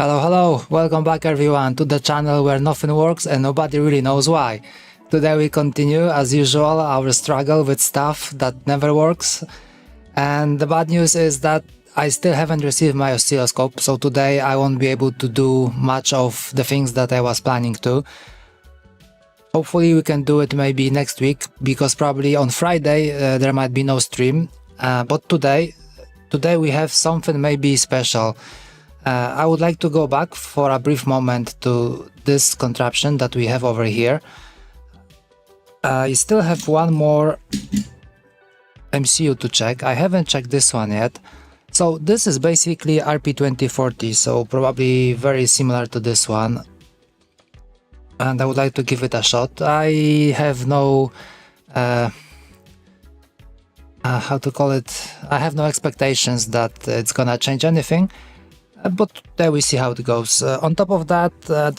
Hello, welcome back everyone to the channel where nothing works and nobody really knows why. Today we continue, as usual, our struggle with stuff that never works. And the bad news is that I still haven't received my oscilloscope, so today I won't be able to do much of the things that I was planning to. Hopefully we can do it maybe next week, because probably on Friday there might be no stream. But today we have something maybe special. I would like to go back for a brief moment to this contraption that we have over here. I still have one more MCU to check. I haven't checked this one yet. So this is basically RP2040, so probably very similar to this one. And I would like to give it a shot. I have no... how to call it? I have no expectations that it's gonna change anything. But there we see how it goes. On top of that,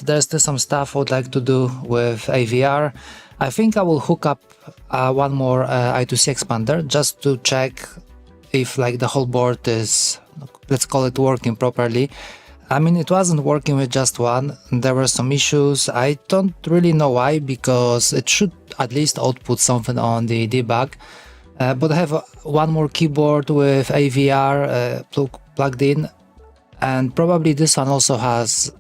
there's still some stuff I would like to do with AVR. I think I will hook up one more I2C expander just to check if like the whole board is, let's call it, working properly. I mean, it wasn't working with just one. There were some issues. I don't really know why, because it should at least output something on the debug. But I have one more keyboard with AVR plugged in. And probably this one also has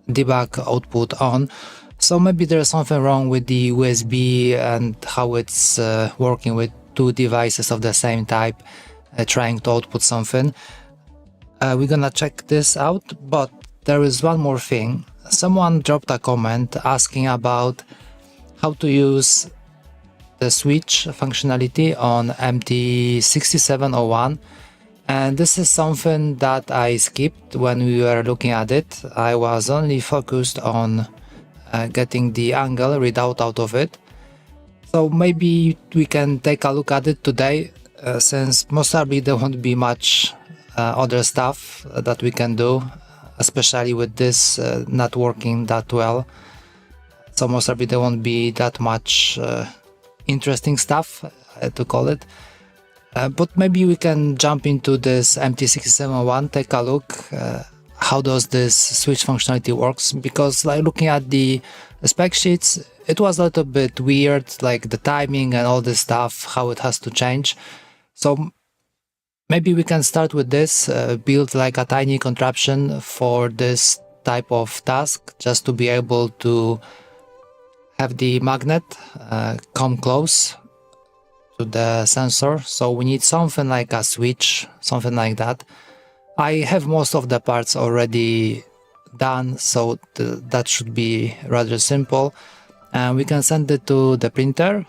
debug output on, so maybe there's something wrong with the USB and how it's working with two devices of the same type trying to output something. We're gonna check this out, but there is one more thing. Someone dropped a comment asking about how to use the switch functionality on MT6701. And this is something that I skipped when we were looking at it. I was only focused on getting the angle readout out of it. So maybe we can take a look at it today, since most probably there won't be much other stuff that we can do, especially with this not working that well. So most probably there won't be that much interesting stuff, to call it. But maybe we can jump into this MT6701, take a look how does this switch functionality works, because like looking at the spec sheets, it was a little bit weird, like the timing and all this stuff, how it has to change. So maybe we can start with this, build like a tiny contraption for this type of task, just to be able to have the magnet come close to the sensor. So we need something like a switch, something like that. I have most of the parts already done, so that should be rather simple, and we can send it to the printer.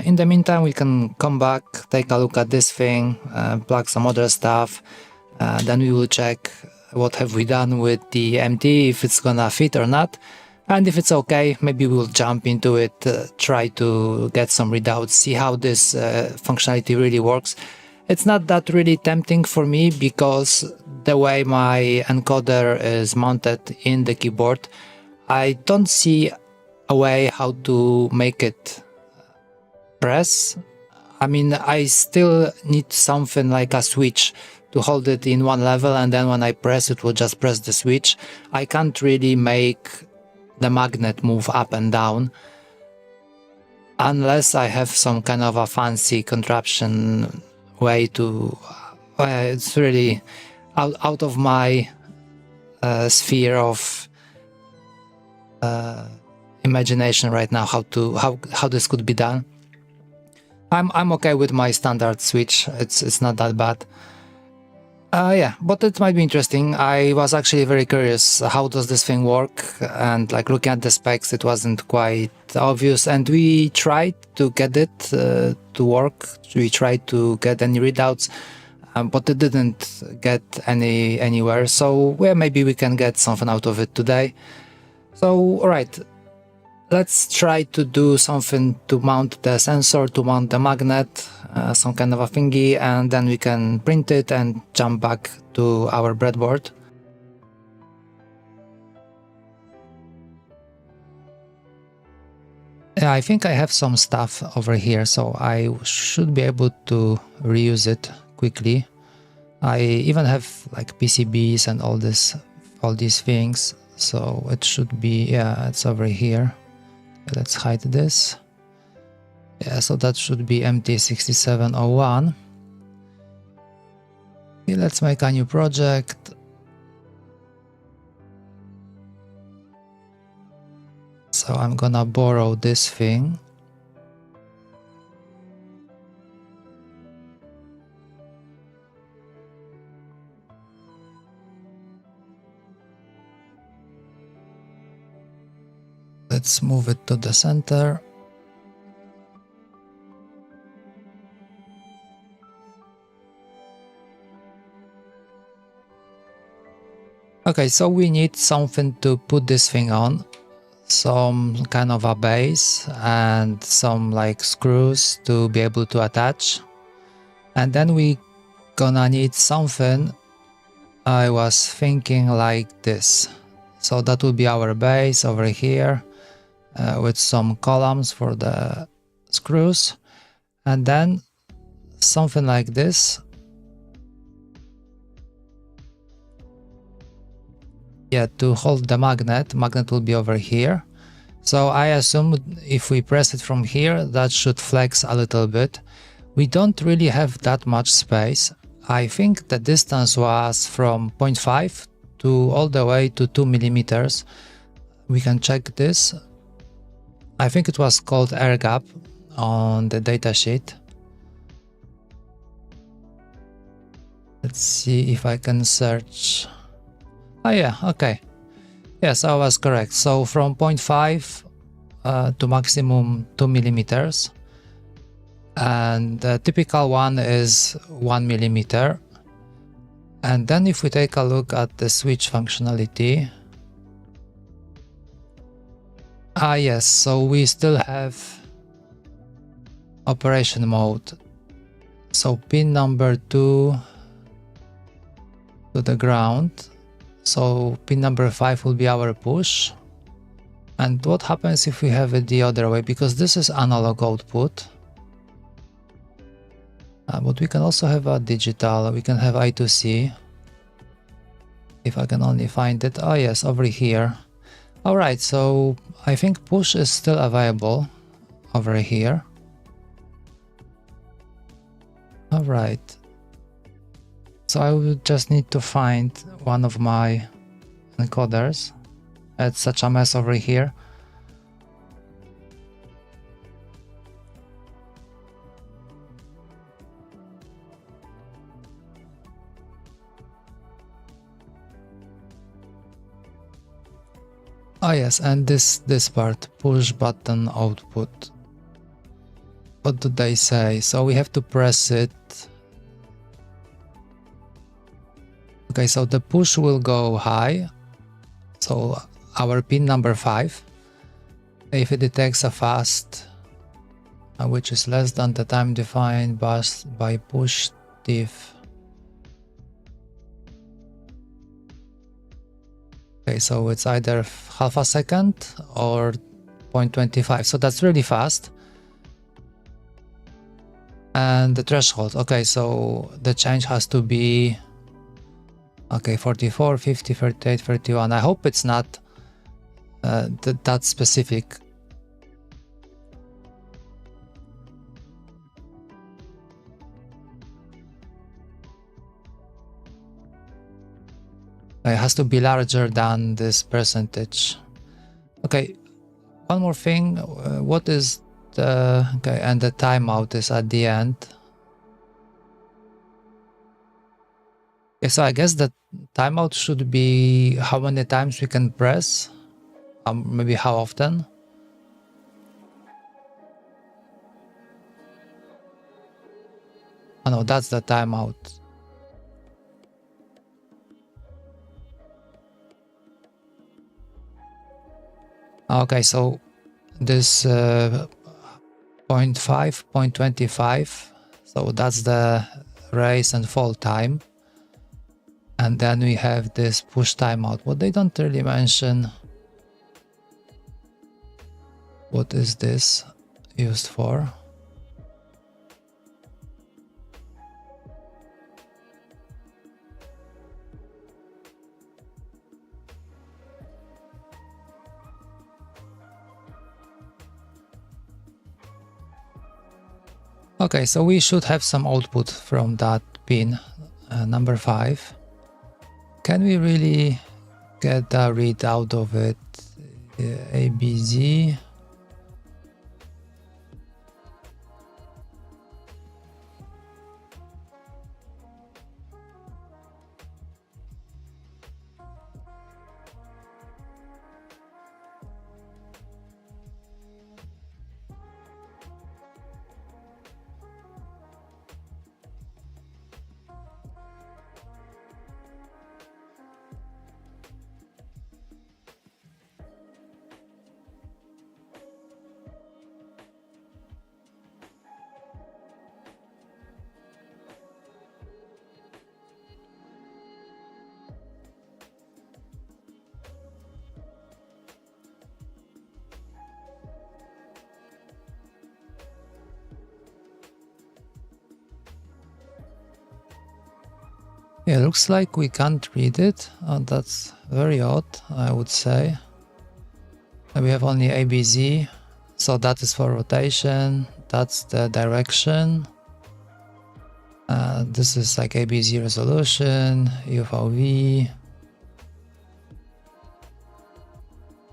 In the meantime, we can come back, take a look at this thing, plug some other stuff, then we will check what have we done with the MT, if it's gonna fit or not. And if it's okay, maybe we'll jump into it, try to get some readouts, see how this functionality really works. It's not that really tempting for me, because the way my encoder is mounted in the keyboard, I don't see a way how to make it press. I mean, I still need something like a switch to hold it in one level, and then when I press it will just press the switch. I can't really make the magnet move up and down unless I have some kind of a fancy contraption way to... it's really out of my sphere of imagination right now, how this could be done. I'm okay with my standard switch, it's not that bad. Yeah, but it might be interesting. I was actually very curious, how does this thing work, and like looking at the specs, it wasn't quite obvious, and we tried to get it to work. We tried to get any readouts, but it didn't get anywhere. So well, maybe we can get something out of it today. So alright, let's try to do something to mount the sensor, to mount the magnet, some kind of a thingy, and then we can print it and jump back to our breadboard. Yeah, I think I have some stuff over here, so I should be able to reuse it quickly. I even have like PCBs and all this all these things. So it should be, yeah, it's over here. Let's hide this. Yeah, so that should be MT6701. Okay, let's make a new project. So I'm gonna borrow this thing. Let's move it to the center. Okay, so we need something to put this thing on. Some kind of a base and some like screws to be able to attach. And then we gonna need something, I was thinking like this. So that will be our base over here with some columns for the screws. And then something like this. Yeah, to hold the magnet will be over here. So I assume if we press it from here, that should flex a little bit. We don't really have that much space. I think the distance was from 0.5 to all the way to 2 millimeters. We can check this. I think it was called Ergo on the datasheet. Let's see if I can search. Oh yeah, okay. Yes, I was correct. So from 0.5 to maximum 2 millimeters. And the typical one is 1 millimeter. And then if we take a look at the switch functionality. Ah yes, so we still have operation mode. So pin number 2 to the ground. So pin number 5 will be our push. And what happens if we have it the other way? Because this is analog output. But we can also have a digital. We can have I2C. If I can only find it. Oh yes, over here. Alright, so I think push is still available over here. Alright. So I will just need to find one of my encoders. It's such a mess over here. Oh yes, and this part, push button output. What do they say? So we have to press it. Okay, so the push will go high. So our pin number 5. If it detects a fast, which is less than the time defined by push diff. Okay, so it's either half a second or 0.25. So that's really fast. And the threshold. Okay, so the change has to be, okay, 44, 50, 38, 31. I hope it's not that specific. It has to be larger than this percentage. Okay, one more thing. What is the, okay, and the timeout is at the end. Okay, so I guess the timeout should be how many times we can press, maybe how often. Oh no, that's the timeout. Okay, so this 0.5, 0.25, so that's the raise and fall time. And then we have this push timeout. What they don't really mention. What is this used for? Okay, so we should have some output from that pin number 5. Can we really get a read out of it? ABZ. Yeah, looks like we can't read it. That's very odd, I would say. We have only ABZ, so that is for rotation, that's the direction. This is like ABZ resolution, UVV.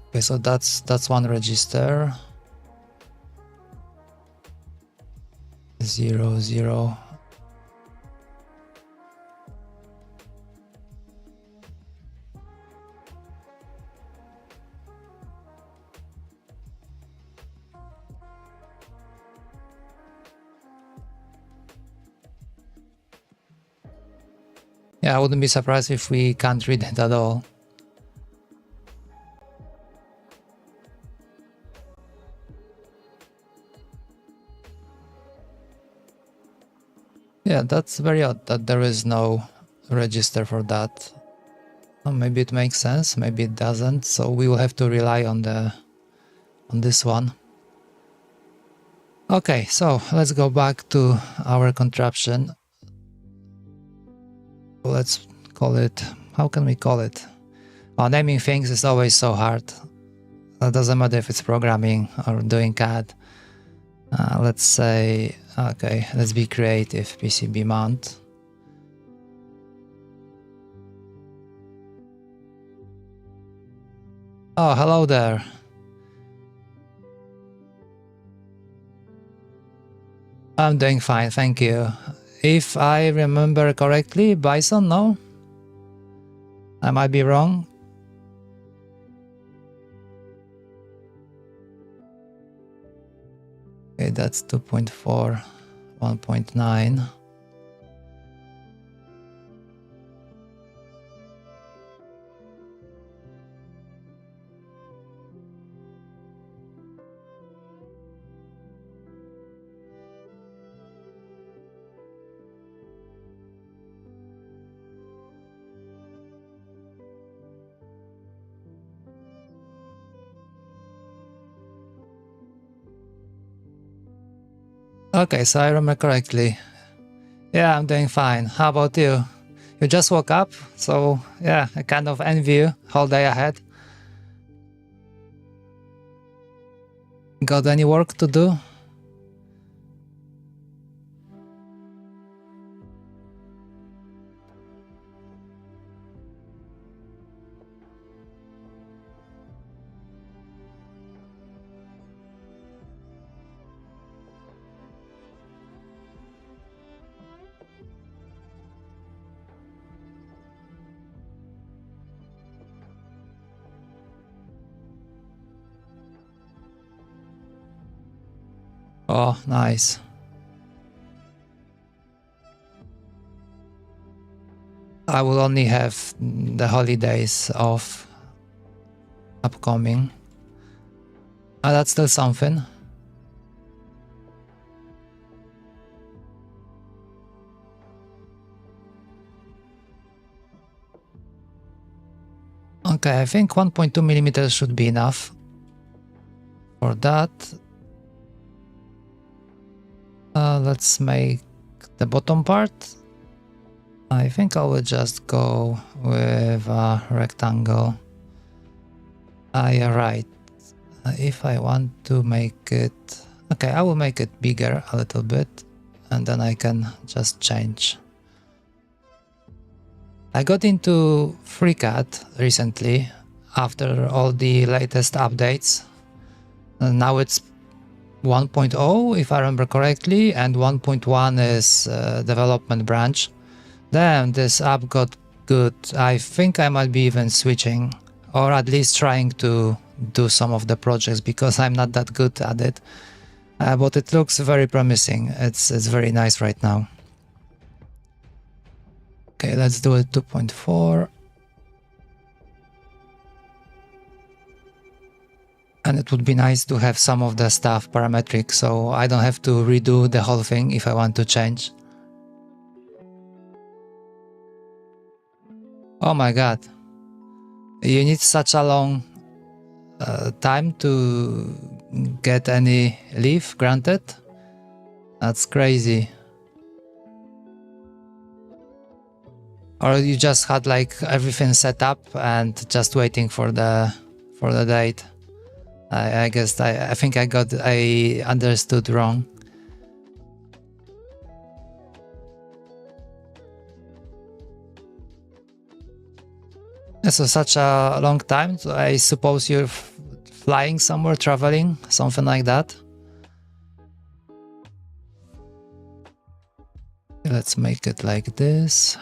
Okay, so that's one register. 0, 0. Yeah, I wouldn't be surprised if we can't read it at all. Yeah, that's very odd that there is no register for that. Well, maybe it makes sense, maybe it doesn't, so we will have to rely on this one. Okay, so let's go back to our contraption. Let's call it, how can we call it? Naming things is always so hard. It doesn't matter if it's programming or doing CAD. Let's say, okay, let's be creative, PCB mount. Oh, hello there. I'm doing fine, thank you. If I remember correctly, Bison, no? I might be wrong. Okay, that's 2.4, 1.9. Okay, so I remember correctly. Yeah, I'm doing fine. How about you? You just woke up, so yeah, I kind of envy you. Whole day ahead. Got any work to do? Oh, nice. I will only have the holidays off upcoming. That's still something. Okay, I think 1.2 millimeters should be enough for that. Let's make the bottom part. I think I will just go with a rectangle. Yeah, right. If I want to make it... Okay, I will make it bigger a little bit. and then I can just change. I got into FreeCAD recently after all the latest updates. And now it's 1.0 if I remember correctly, and 1.1 is development branch. Damn, this app got good. I think I might be even switching, or at least trying to do some of the projects, because I'm not that good at it. But it looks very promising. It's very nice right now. Okay, let's do it 2.4. And it would be nice to have some of the stuff parametric, so I don't have to redo the whole thing if I want to change. Oh my god. You need such a long time to get any leave granted? That's crazy. Or you just had like everything set up and just waiting for the date. I guess I think I understood wrong. So such a long time. So I suppose you're flying somewhere, traveling, something like that. Let's make it like this.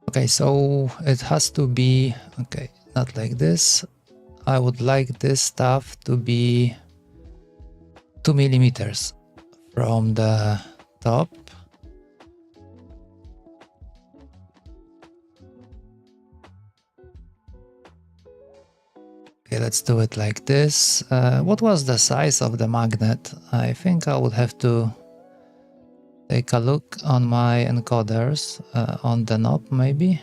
Okay, so it has to be, okay, not like this. I would like this stuff to be 2 millimeters from the top. Okay, let's do it like this. What was the size of the magnet? I think I would have to take a look on my encoders, on the knob maybe.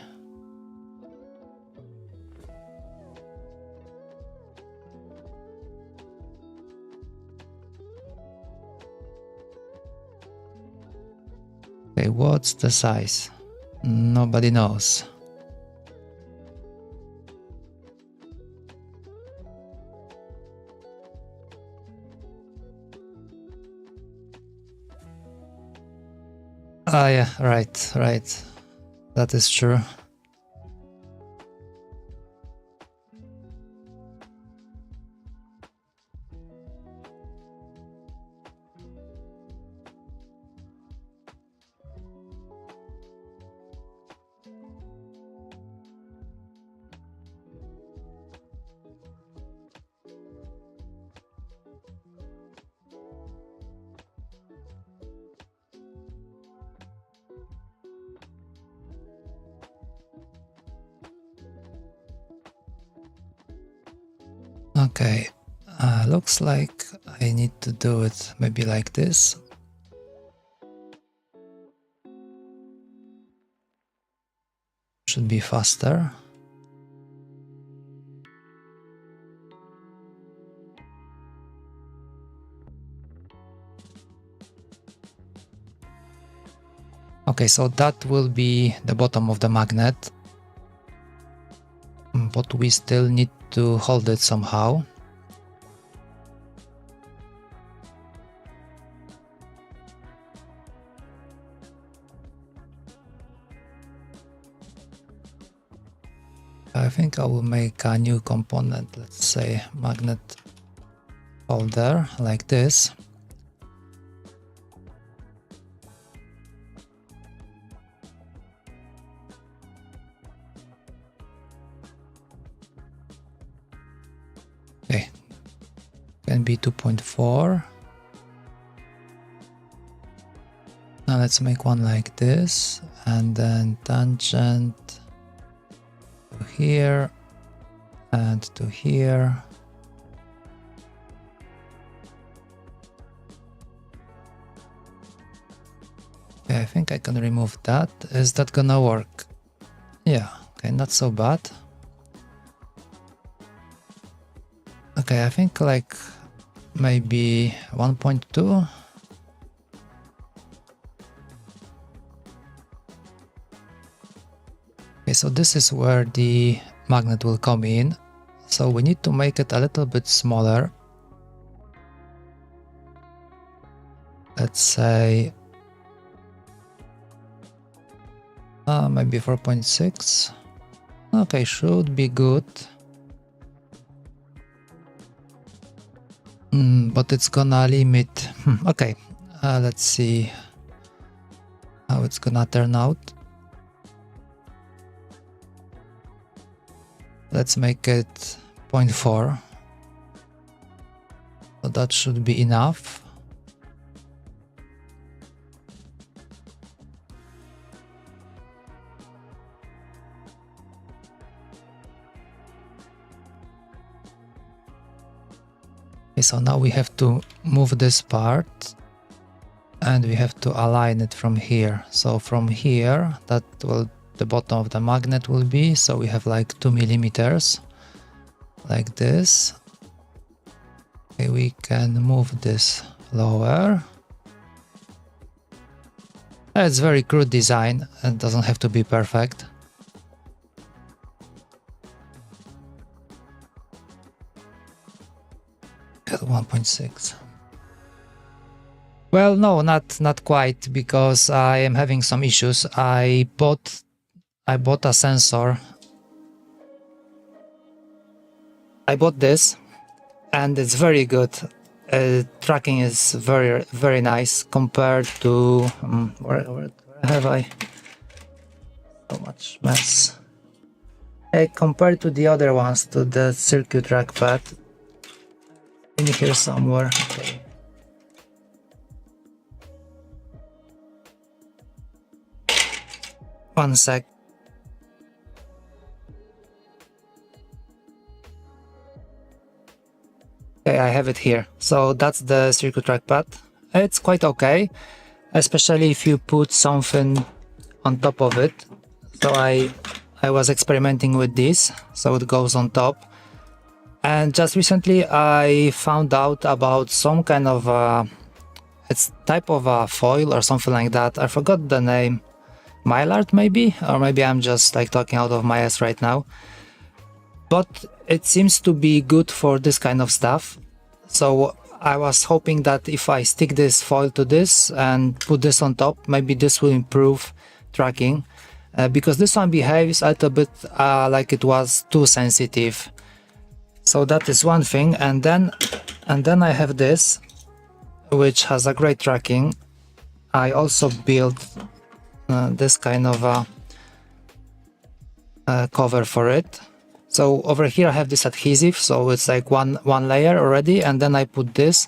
Okay, what's the size? Nobody knows. Ah, yeah, right. That is true. Okay, looks like I need to do it maybe like this. Should be faster. Okay, so that will be the bottom of the magnet, but we still need to hold it somehow. I think I will make a new component, let's say magnet holder, like this. Okay, can be 2.4. Now let's make one like this, and then tangent to here and to here. Okay, I think I can remove that. Is that gonna work? Yeah, okay, not so bad. Okay, I think like maybe 1.2. Okay, so this is where the magnet will come in. So we need to make it a little bit smaller. Let's say maybe 4.6. Okay, should be good. But it's gonna limit. Okay, let's see how it's gonna turn out. Let's make it 0.4. So that should be enough. Okay, so now we have to move this part and we have to align it from here. So from here, that will the bottom of the magnet will be, so we have like 2 millimeters like this. Okay, we can move this lower. It's very crude design and doesn't have to be perfect. At 1.6. Well, no, not quite, because I am having some issues. I bought a sensor. I bought this and it's very good. Tracking is very nice compared to where have I so much mess. Compared to the other ones, to the circuit trackpad. In here somewhere. Okay. One sec. Okay, I have it here. So that's the circuit trackpad. It's quite okay, especially if you put something on top of it. So I was experimenting with this, so it goes on top. And just recently I found out about some kind of it's type of a foil or something like that. I forgot the name. Mylar maybe, or maybe I'm just like talking out of my ass right now. But it seems to be good for this kind of stuff. So I was hoping that if I stick this foil to this and put this on top, maybe this will improve tracking. Because this one behaves a little bit like it was too sensitive. So that is one thing, and then I have this, which has a great tracking. I also built this kind of a cover for it. So over here I have this adhesive, so it's like one layer already, and then I put this,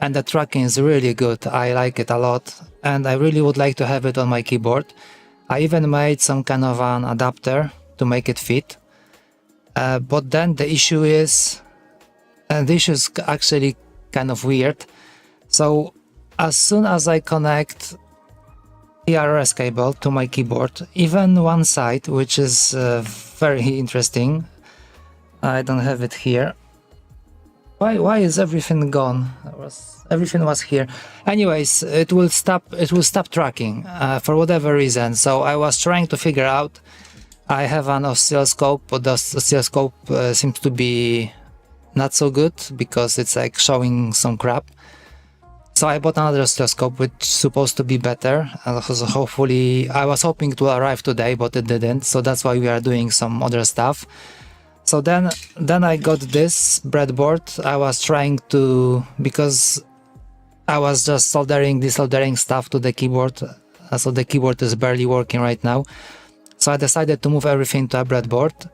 and the tracking is really good. I like it a lot, and I really would like to have it on my keyboard. I even made some kind of an adapter to make it fit. But then the issue is, and this is actually kind of weird. So as soon as I connect TRRS cable to my keyboard, even one side, which is very interesting. I don't have it here. Why is everything gone? Everything was here. Anyways, it will stop tracking for whatever reason. So I was trying to figure out. I have an oscilloscope, but the oscilloscope seems to be not so good because it's like showing some crap. So I bought another oscilloscope which is supposed to be better. So hopefully, I was hoping it will arrive today, but it didn't. So that's why we are doing some other stuff. So then I got this breadboard. I was trying to, because I was just desoldering stuff to the keyboard. So the keyboard is barely working right now. So I decided to move everything to a breadboard.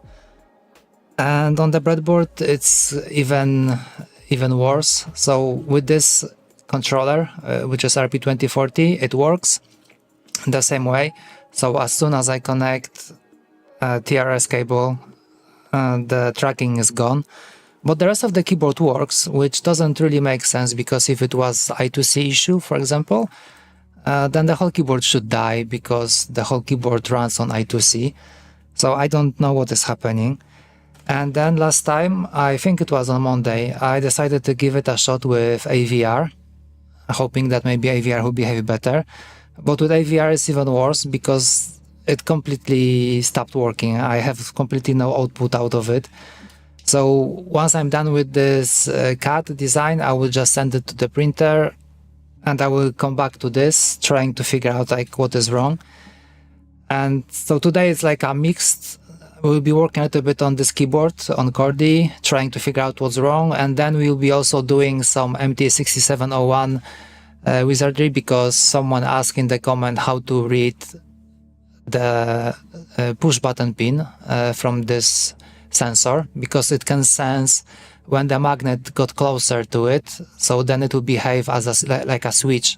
And on the breadboard, it's even worse. So with this controller, which is RP2040, it works the same way. So as soon as I connect TRRS cable, the tracking is gone. But the rest of the keyboard works, which doesn't really make sense, because if it was I2C issue, for example, then the whole keyboard should die, because the whole keyboard runs on I2C. So I don't know what is happening. And then last time, I think it was on Monday, I decided to give it a shot with AVR, hoping that maybe AVR would behave better. But with AVR it's even worse because it completely stopped working. I have completely no output out of it. So once I'm done with this CAD design, I will just send it to the printer and I will come back to this, trying to figure out like what is wrong. And so today it's like a mixed, we'll be working a little bit on this keyboard on Chordie, trying to figure out what's wrong. And then we'll be also doing some MT6701 wizardry, because someone asked in the comment how to read the push button pin from this sensor, because it can sense when the magnet got closer to it, so then it will behave as like a switch,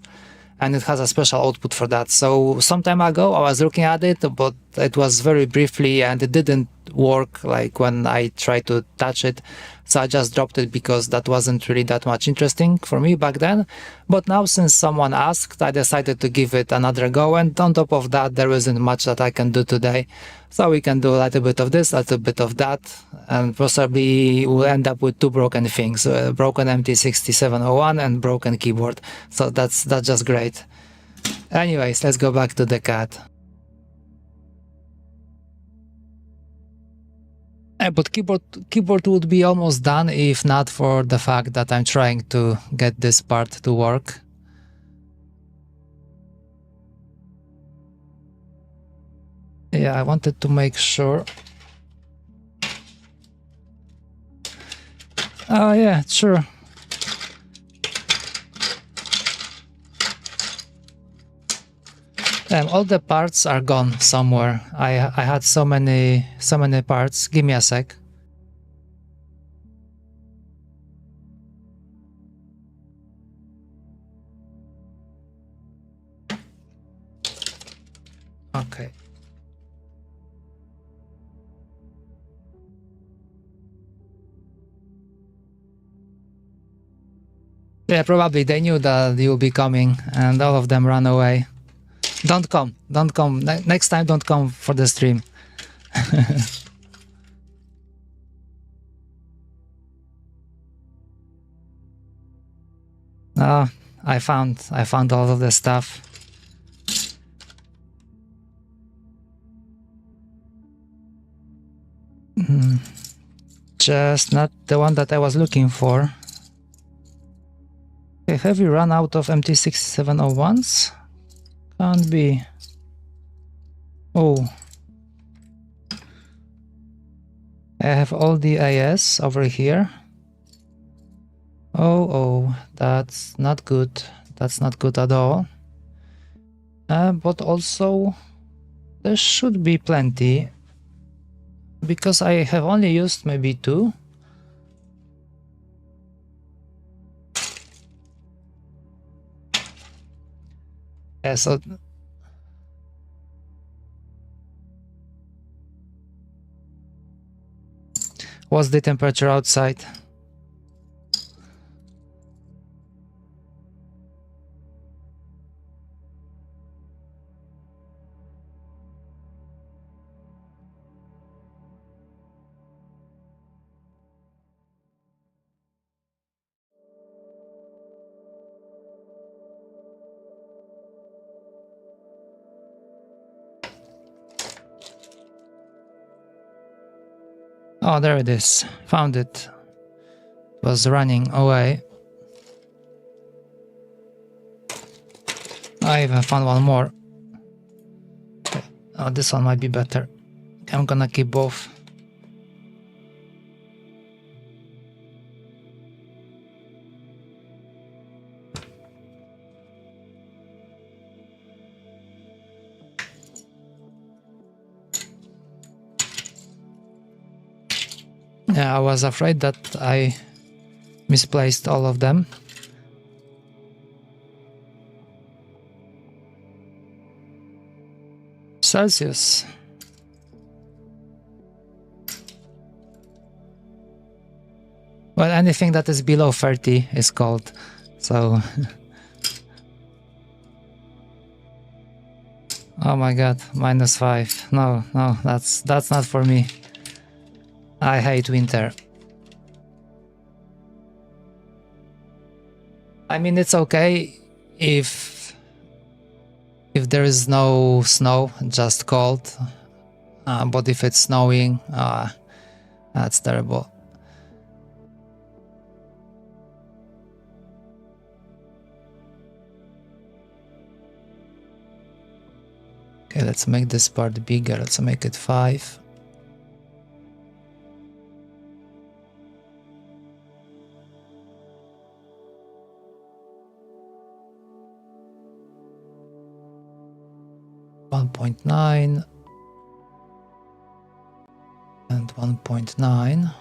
and it has a special output for that. So some time ago I was looking at it, but it was very briefly and it didn't work like when I tried to touch it, so I just dropped it because that wasn't really that much interesting for me back then. But now, since someone asked, I decided to give it another go, and on top of that there isn't much that I can do today, so we can do a little bit of this, a little bit of that, and possibly we'll end up with two broken things, broken MT6701 and broken keyboard. So that's just great. Anyways, let's go back to the CAD. But keyboard would be almost done if not for the fact that I'm trying to get this part to work. Yeah, I wanted to make sure. Oh yeah, sure. All the parts are gone somewhere. I had so many parts. Give me a sec. Okay. Yeah, probably they knew that you'll be coming and all of them ran away. Don't come. Next time, don't come for the stream. I found all of the stuff. Just not the one that I was looking for. Okay, have we run out of MT6701s? Can't be. Oh. I have all the AS over here. Oh, that's not good. That's not good at all. But also, there should be plenty, because I have only used maybe two. Yeah, so what's the temperature outside? Oh, there it is. Found it. It was running away. I even found one more. Okay. Oh, this one might be better. I'm gonna keep both. Yeah, I was afraid that I misplaced all of them. Celsius. Well, anything that is below 30 is cold, so... Oh my god, -5. No, that's not for me. I hate winter. I mean, it's okay if there is no snow, just cold. But if it's snowing, that's terrible. Okay, let's make this part bigger. Let's make it 5. .9 and 1.9.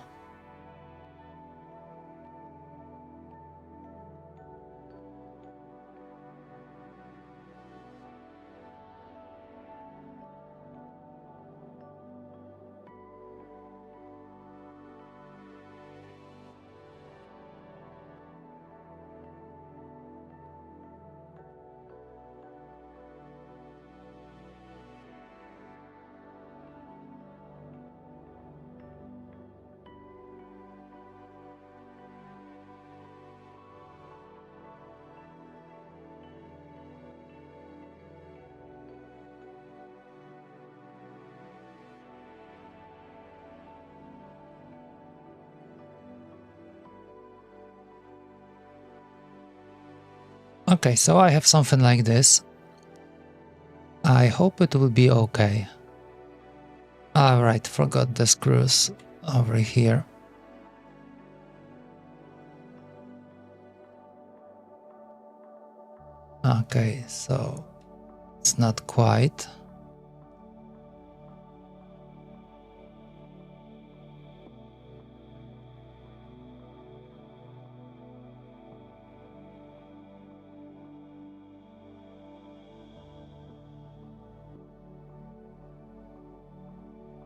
Okay, so I have something like this. I hope it will be okay. Alright, forgot the screws over here. Okay, so it's not quite.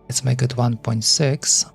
Let's make it 1.6.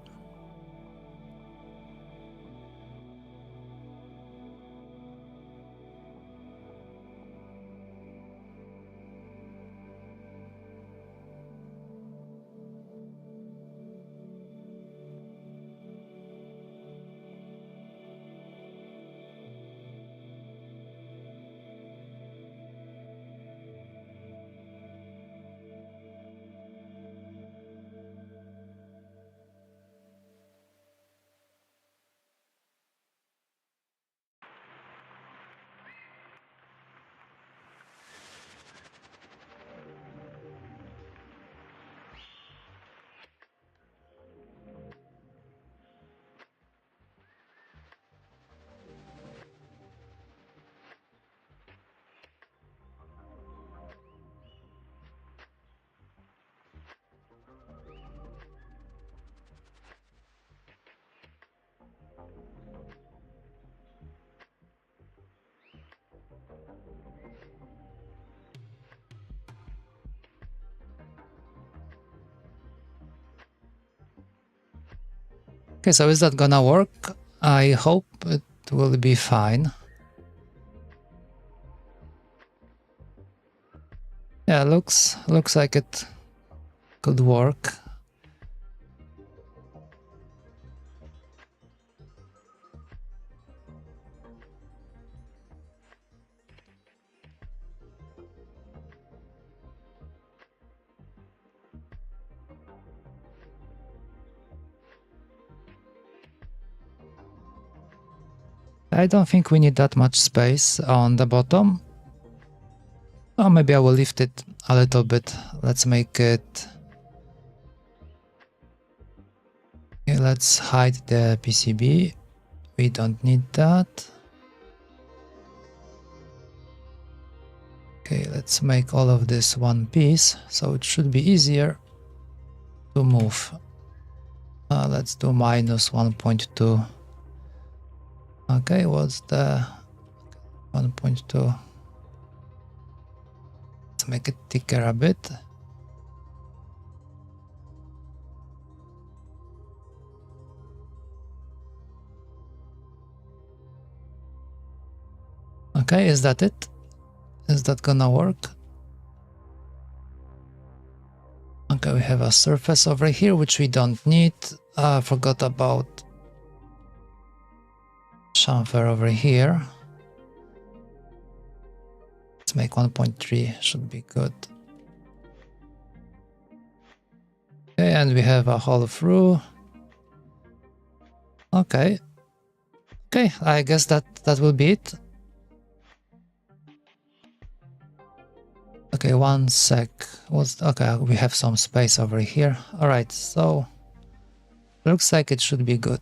Okay, so is that gonna work? I hope it will be fine. Yeah, looks like it could work. I don't think we need that much space on the bottom. Or maybe I will lift it a little bit. Let's make it... Okay, let's hide the PCB. We don't need that. Okay, let's make all of this one piece, so it should be easier to move. Let's do minus 1.2. Okay, what's the 1.2? Let's make it thicker a bit. Okay, is that it? Is that gonna work? Okay, we have a surface over here which we don't need. I forgot about chamfer over here. Let's make 1.3, should be good. Okay, and we have a hole through. Okay. Okay, I guess that will be it. Okay, one sec. Okay, we have some space over here. Alright, so looks like it should be good.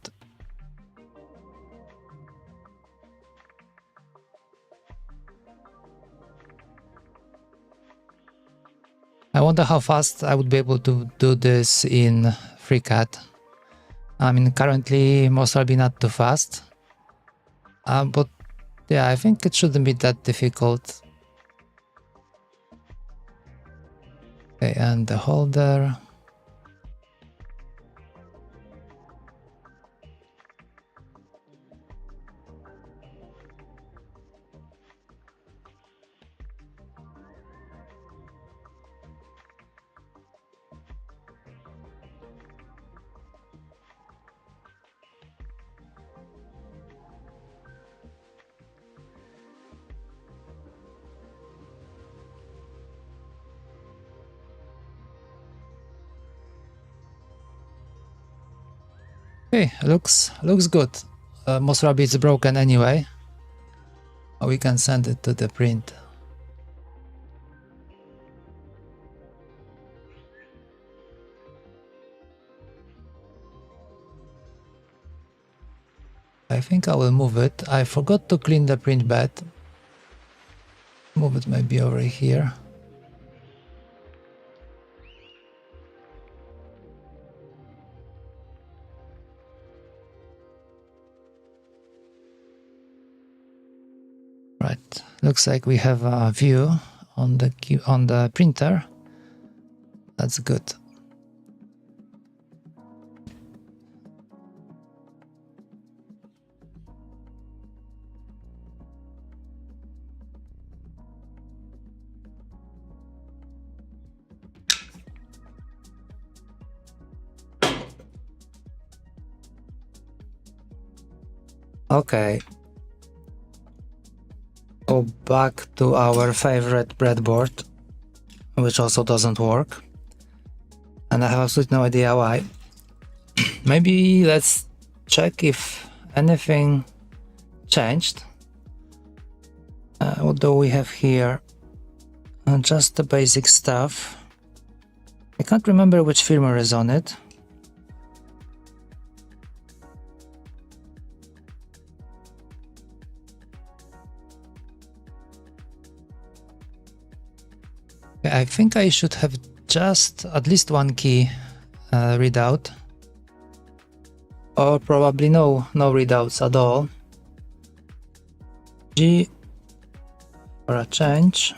I wonder how fast I would be able to do this in FreeCAD. I mean, currently most probably not too fast. But yeah, I think it shouldn't be that difficult. Okay, and the holder. Okay, looks good. Most probably it's broken anyway. We can send it to the print. I think I will move it. I forgot to clean the print bed. Move it maybe over here. Right, looks like we have a view on the printer. That's good. Okay. Go back to our favorite breadboard, which also doesn't work. And I have absolutely no idea why. Maybe let's check if anything changed. What do we have here? Just the basic stuff. I can't remember which firmware is on it. I think I should have just at least one key readout, or probably no readouts at all. G for a change.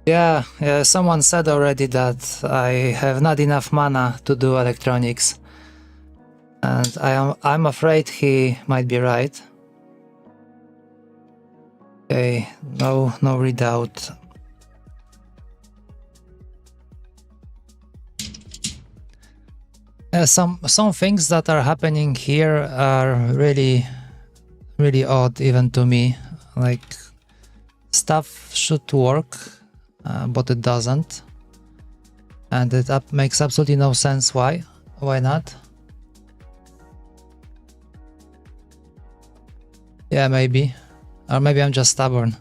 Yeah, someone said already that I have not enough mana to do electronics, and I'm afraid he might be right. Okay, no readout. Some things that are happening here are really odd even to me. Like, stuff should work, but it doesn't, and it makes absolutely no sense. Why not? Yeah, maybe, or maybe I'm just stubborn.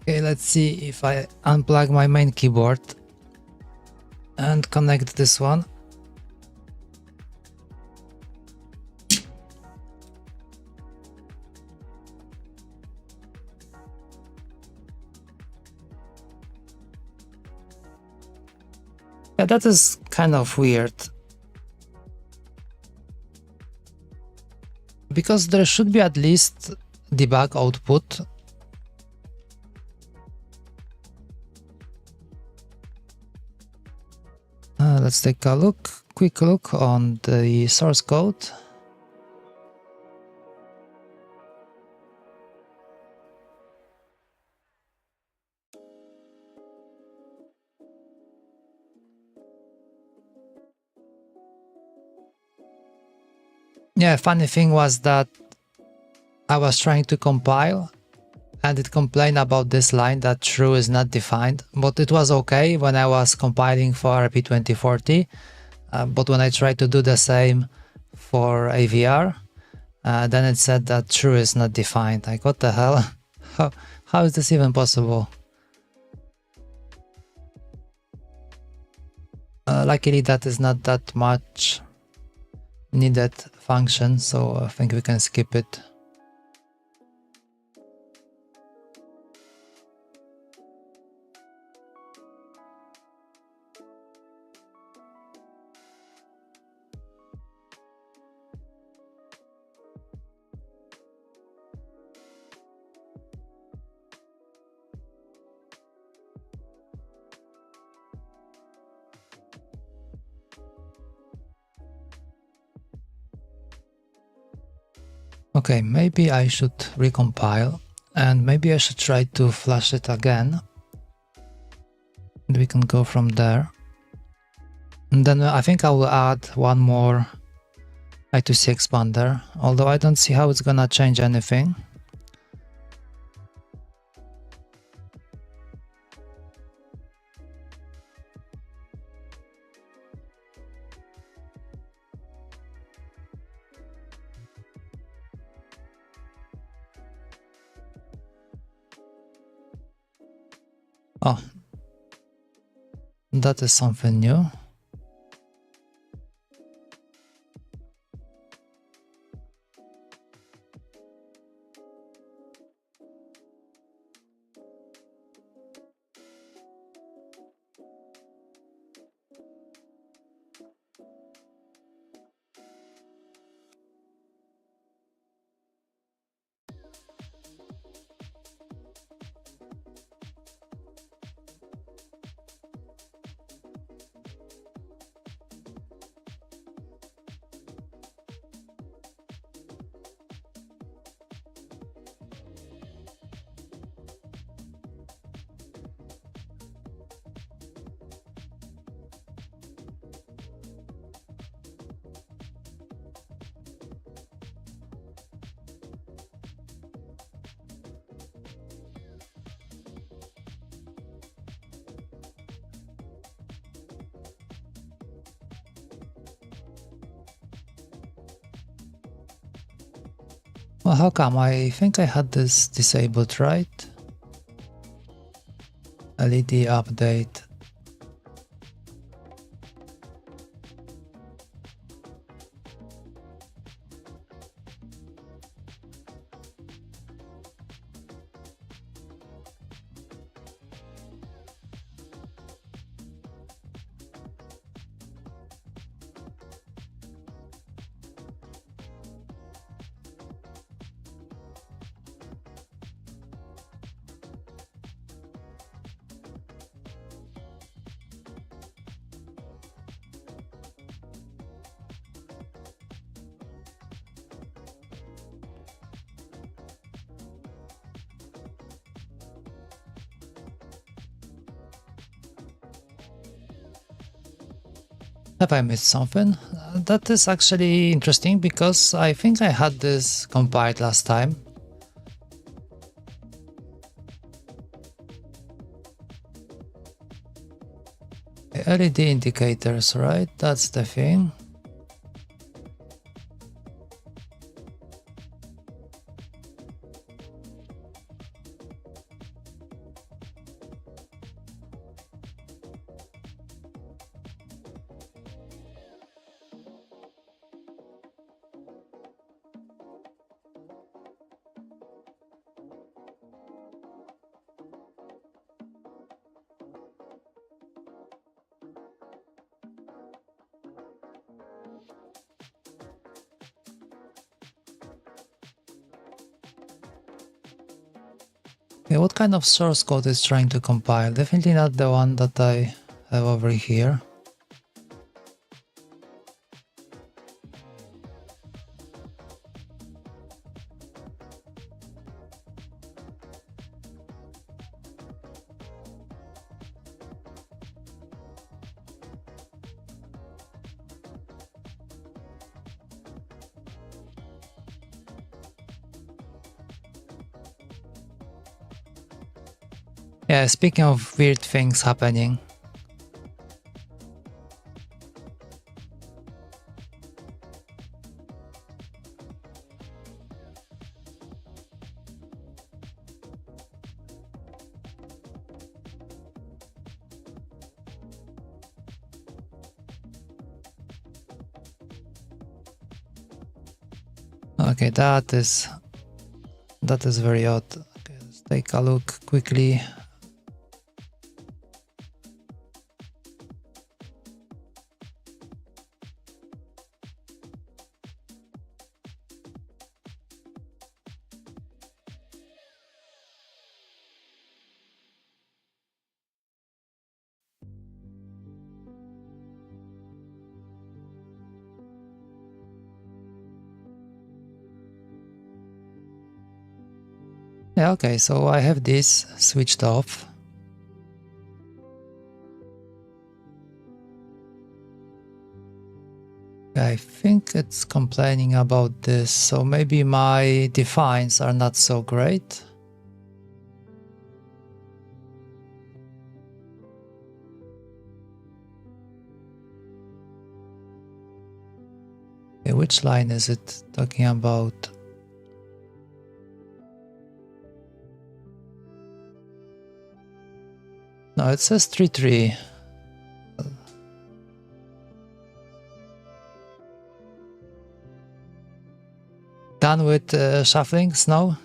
Okay, let's see if I unplug my main keyboard and connect this one. Yeah, that is kind of weird. Because there should be at least debug output. Let's take a quick look on the source code. Yeah, funny thing was that I was trying to compile and it complained about this line that true is not defined, but it was okay when I was compiling for RP2040. But when I tried to do the same for AVR, then it said that true is not defined. Like, what the hell? How is this even possible? Luckily, that is not that much needed function, so I think we can skip it. Okay, maybe I should recompile and maybe I should try to flash it again. And we can go from there. And then I think I will add one more I2C expander, although I don't see how it's gonna change anything. Oh, that is something new. Well, how come? I think I had this disabled, right? LED update. Have I missed something? That is actually interesting because I think I had this compiled last time. LED indicators, right? That's the thing. Okay, what kind of source code is trying to compile? Definitely not the one that I have over here. Yeah, speaking of weird things happening. Okay, that is very odd. Okay, let's take a look quickly. Yeah, okay, so I have this switched off. I think it's complaining about this, so maybe my defines are not so great. Okay, which line is it talking about? No, it says 3-3. Done with shuffling, Snow?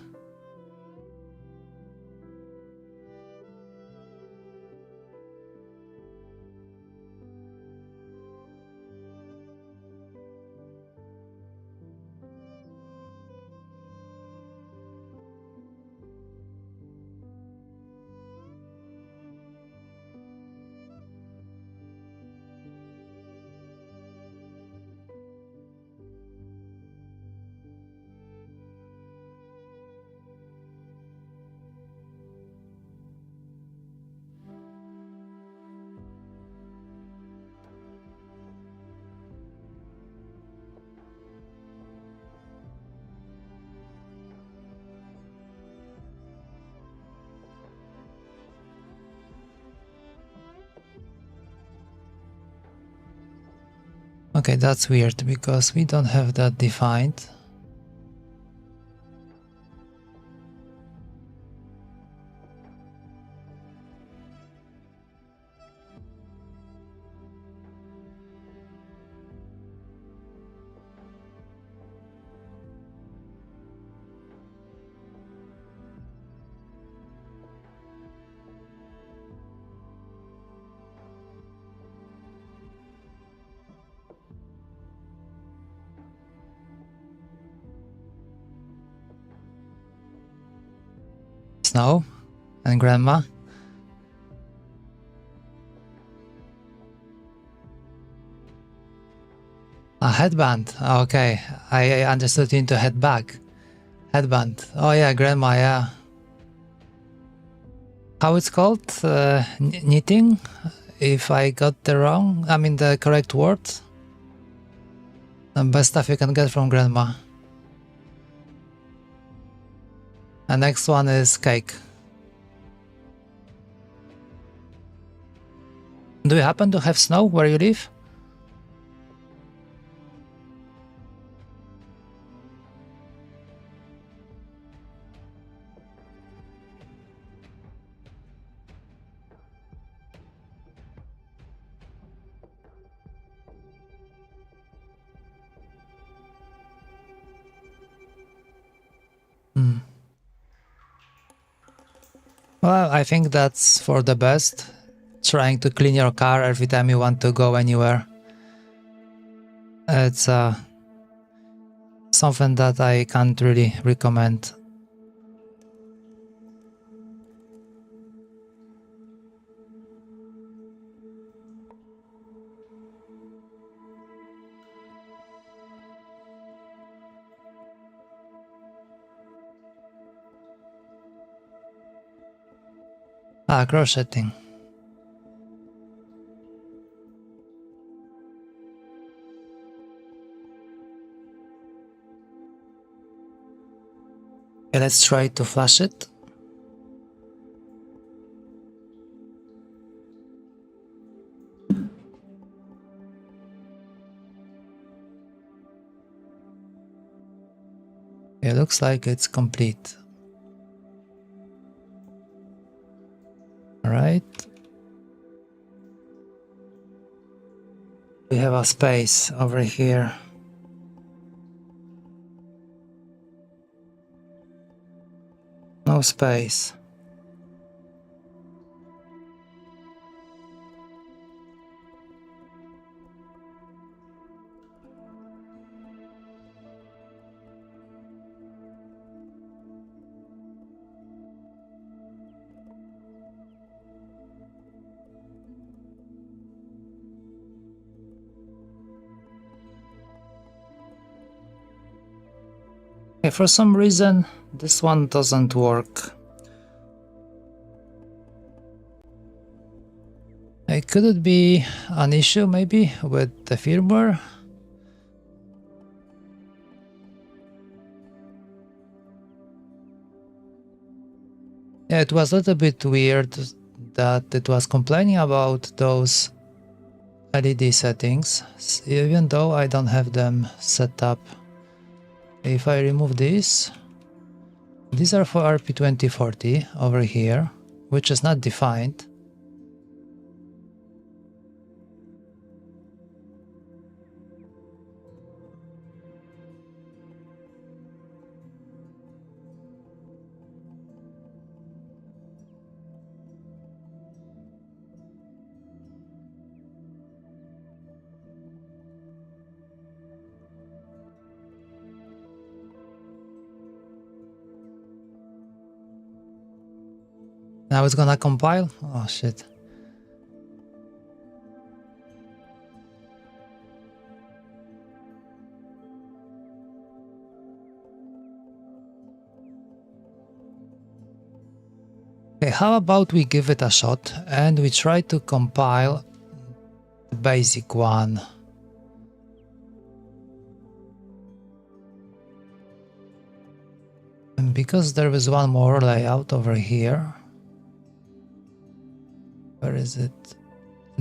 Okay, that's weird because we don't have that defined. Snow and Grandma. A headband. Okay, I understood into headbag. Headband. Oh yeah, Grandma, yeah. How it's called? Knitting? If I got the correct word. The best stuff you can get from Grandma. The next one is cake. Do you happen to have snow where you live? Well, I think that's for the best. Trying to clean your car every time you want to go anywhere. It's something that I can't really recommend. Crocheting. Okay, let's try to flash it. It looks like it's complete. All right. We have a space over here. No space. Okay, for some reason this one doesn't work. Could it be an issue maybe with the firmware? Yeah, it was a little bit weird that it was complaining about those LED settings, even though I don't have them set up. If I remove these are for RP2040 over here, which is not defined. Now it's gonna compile? Oh shit. Okay, how about we give it a shot and we try to compile the basic one. And because there is one more layout over here. Where is it?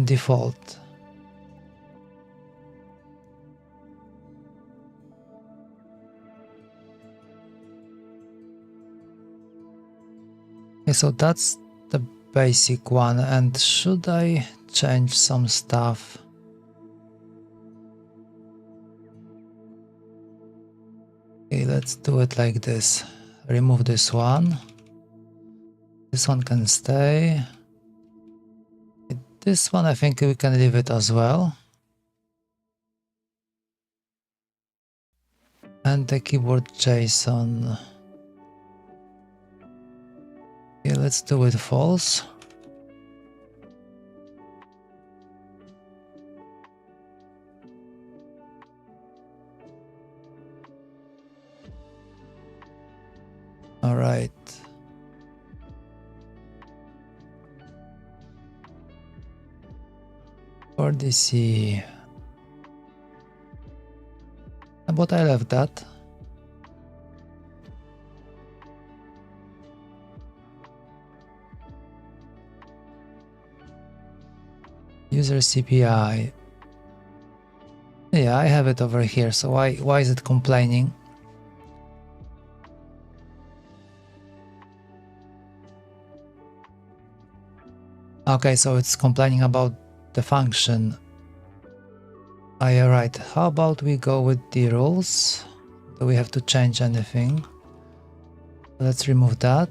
Default. Okay, so that's the basic one, and should I change some stuff? Okay, let's do it like this. Remove this one. This one can stay. This one I think we can leave it as well. And the keyboard JSON. Okay, let's do it false. All right. For DC. But I left that. User CPI. Yeah, I have it over here, so why is it complaining? Okay, so it's complaining about the function. Yeah, right. How about we go with the rules? Do we have to change anything? Let's remove that.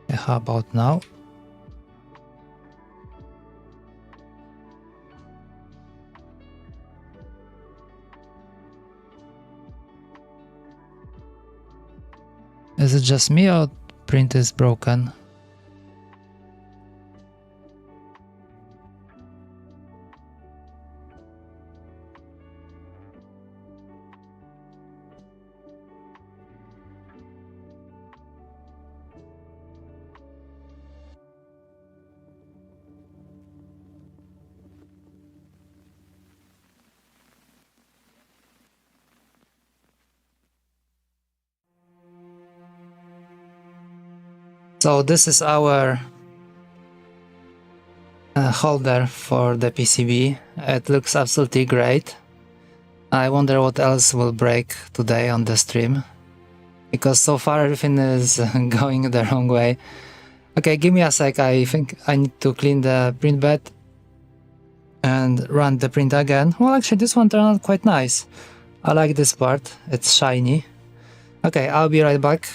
Yeah, how about now? Is it just me or print is broken? So this is our holder for the PCB. It looks absolutely great. I wonder what else will break today on the stream, because so far everything is going the wrong way. Okay, give me a sec. I think I need to clean the print bed and run the print again. Well, actually this one turned out quite nice. I like this part, it's shiny. Okay, I'll be right back.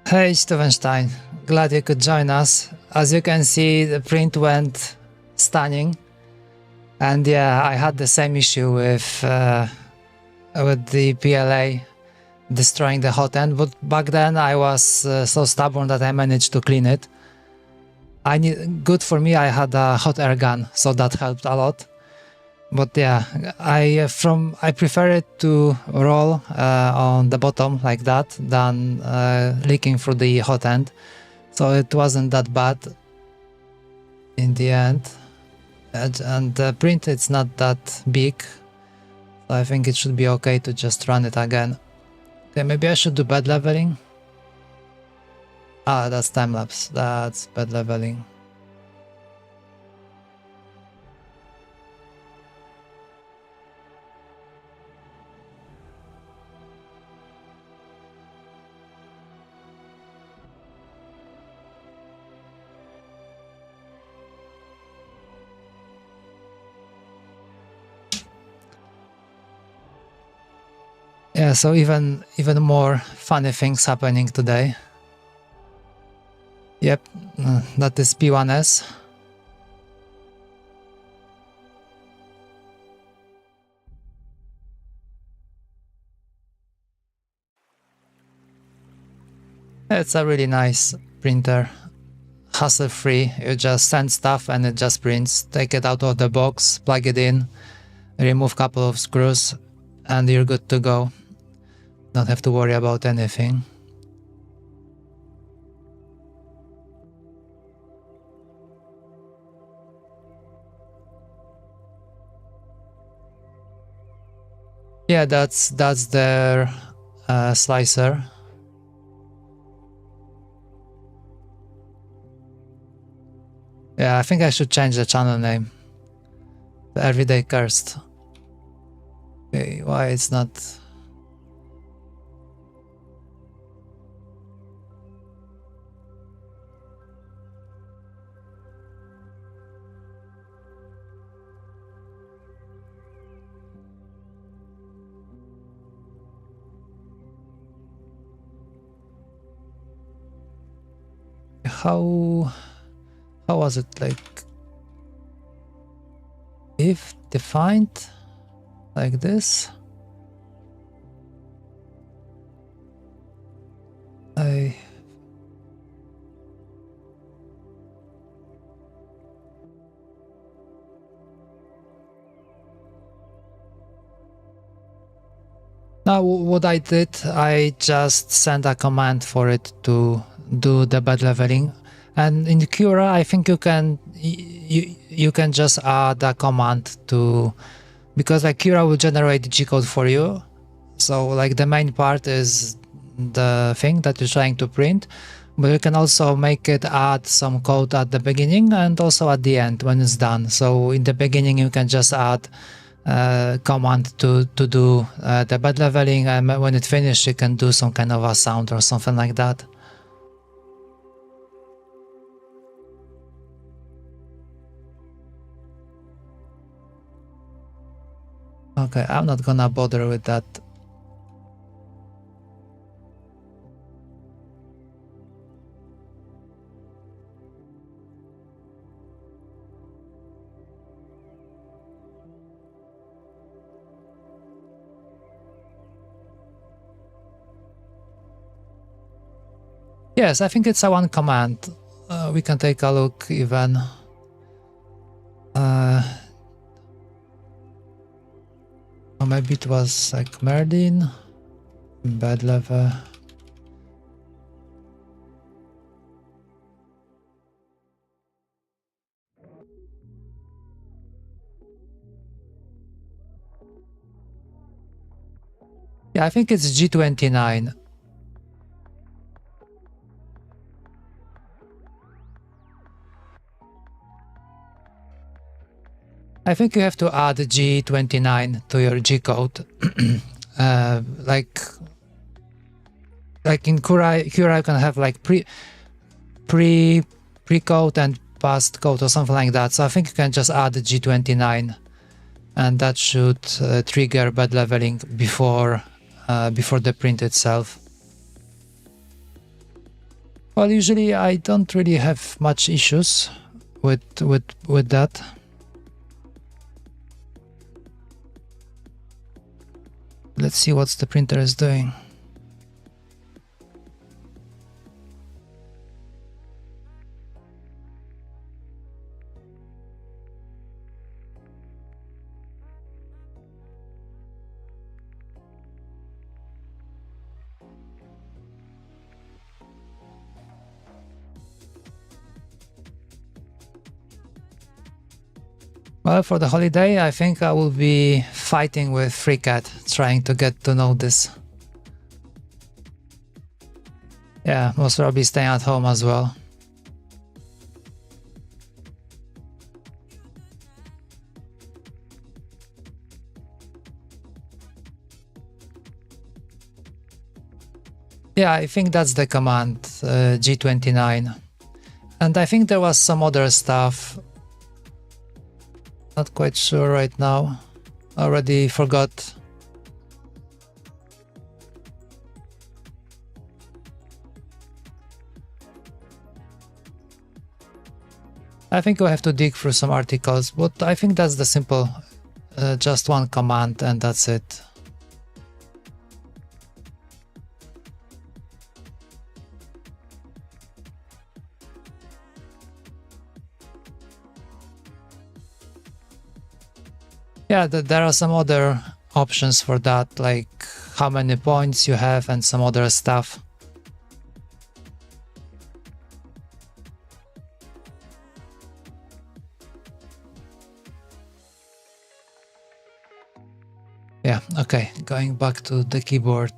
Hey Stevenstein, glad you could join us. As you can see, the print went stunning. And yeah, I had the same issue with the PLA destroying the hot end, but back then I was so stubborn that I managed to clean it. Good for me, I had a hot air gun, so that helped a lot. But yeah, I prefer it to roll on the bottom like that than leaking through the hot end. So it wasn't that bad in the end. And the print, it's not that big. So I think it should be okay to just run it again. Okay, maybe I should do bed leveling. Ah, that's time lapse. That's bed leveling. Yeah, so even more funny things happening today. Yep, that is P1S. It's a really nice printer, hassle-free. You just send stuff and it just prints. Take it out of the box, plug it in, remove a couple of screws, and you're good to go. Don't have to worry about anything. Yeah, that's their slicer. Yeah, I think I should change the channel name. The Everyday Cursed. Okay, why it's not... How was it like? If defined like this, now what I did, I just sent a command for it to do the bed leveling. And in Cura, I think you can just add a command to, because like Cura will generate the G-code for you. So like the main part is the thing that you're trying to print, but you can also make it add some code at the beginning and also at the end when it's done. So in the beginning you can just add command to do the bed leveling, and when it finishes you can do some kind of a sound or something like that. Okay, I'm not gonna bother with that. Yes, I think it's a one command. We can take a look even. Or maybe it was like Merlin, bed level. Yeah, I think it's G29. I think you have to add G29 to your G code. Like in Cura you can have like pre code and past code or something like that. So I think you can just add G29, and that should trigger bed leveling before the print itself. Well, usually I don't really have much issues with that. Let's see what the printer is doing. Well, for the holiday, I think I will be fighting with FreeCAD, trying to get to know this. Yeah, most probably staying at home as well. Yeah, I think that's the command, G29. And I think there was some other stuff. Not quite sure right now. Already forgot. I think we have to dig through some articles, but I think that's the simple, just one command and that's it. Yeah, there are some other options for that, like how many points you have and some other stuff. Yeah, okay, going back to the keyboard.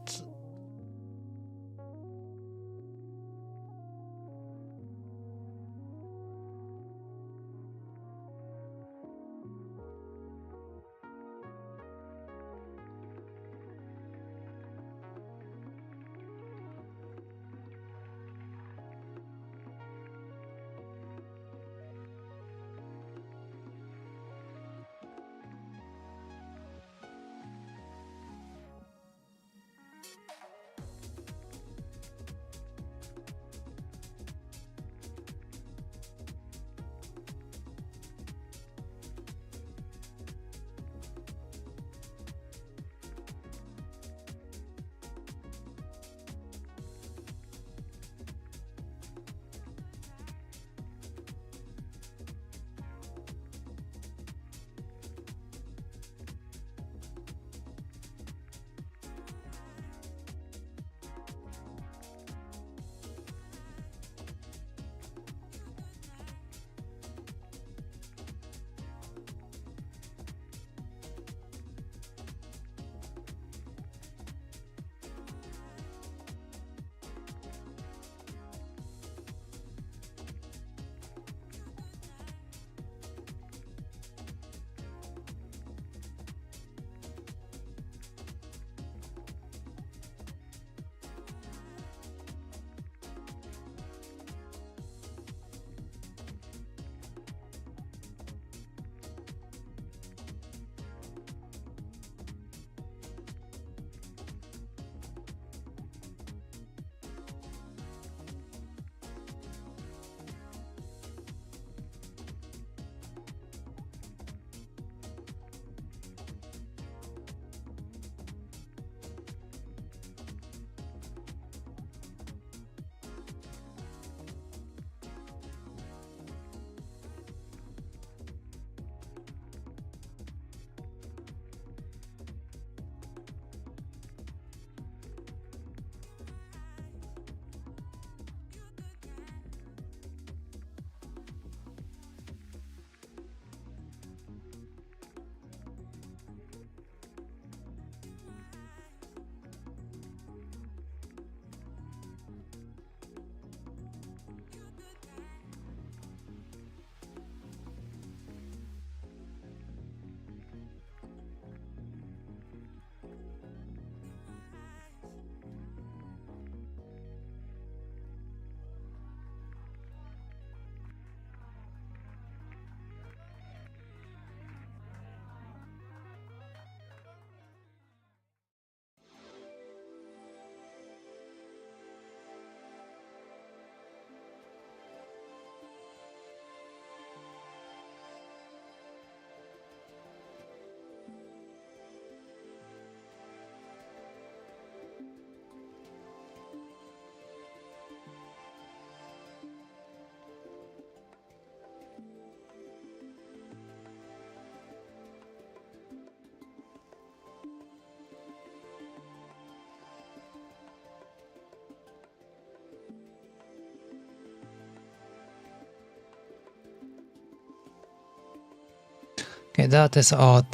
Okay, that is odd.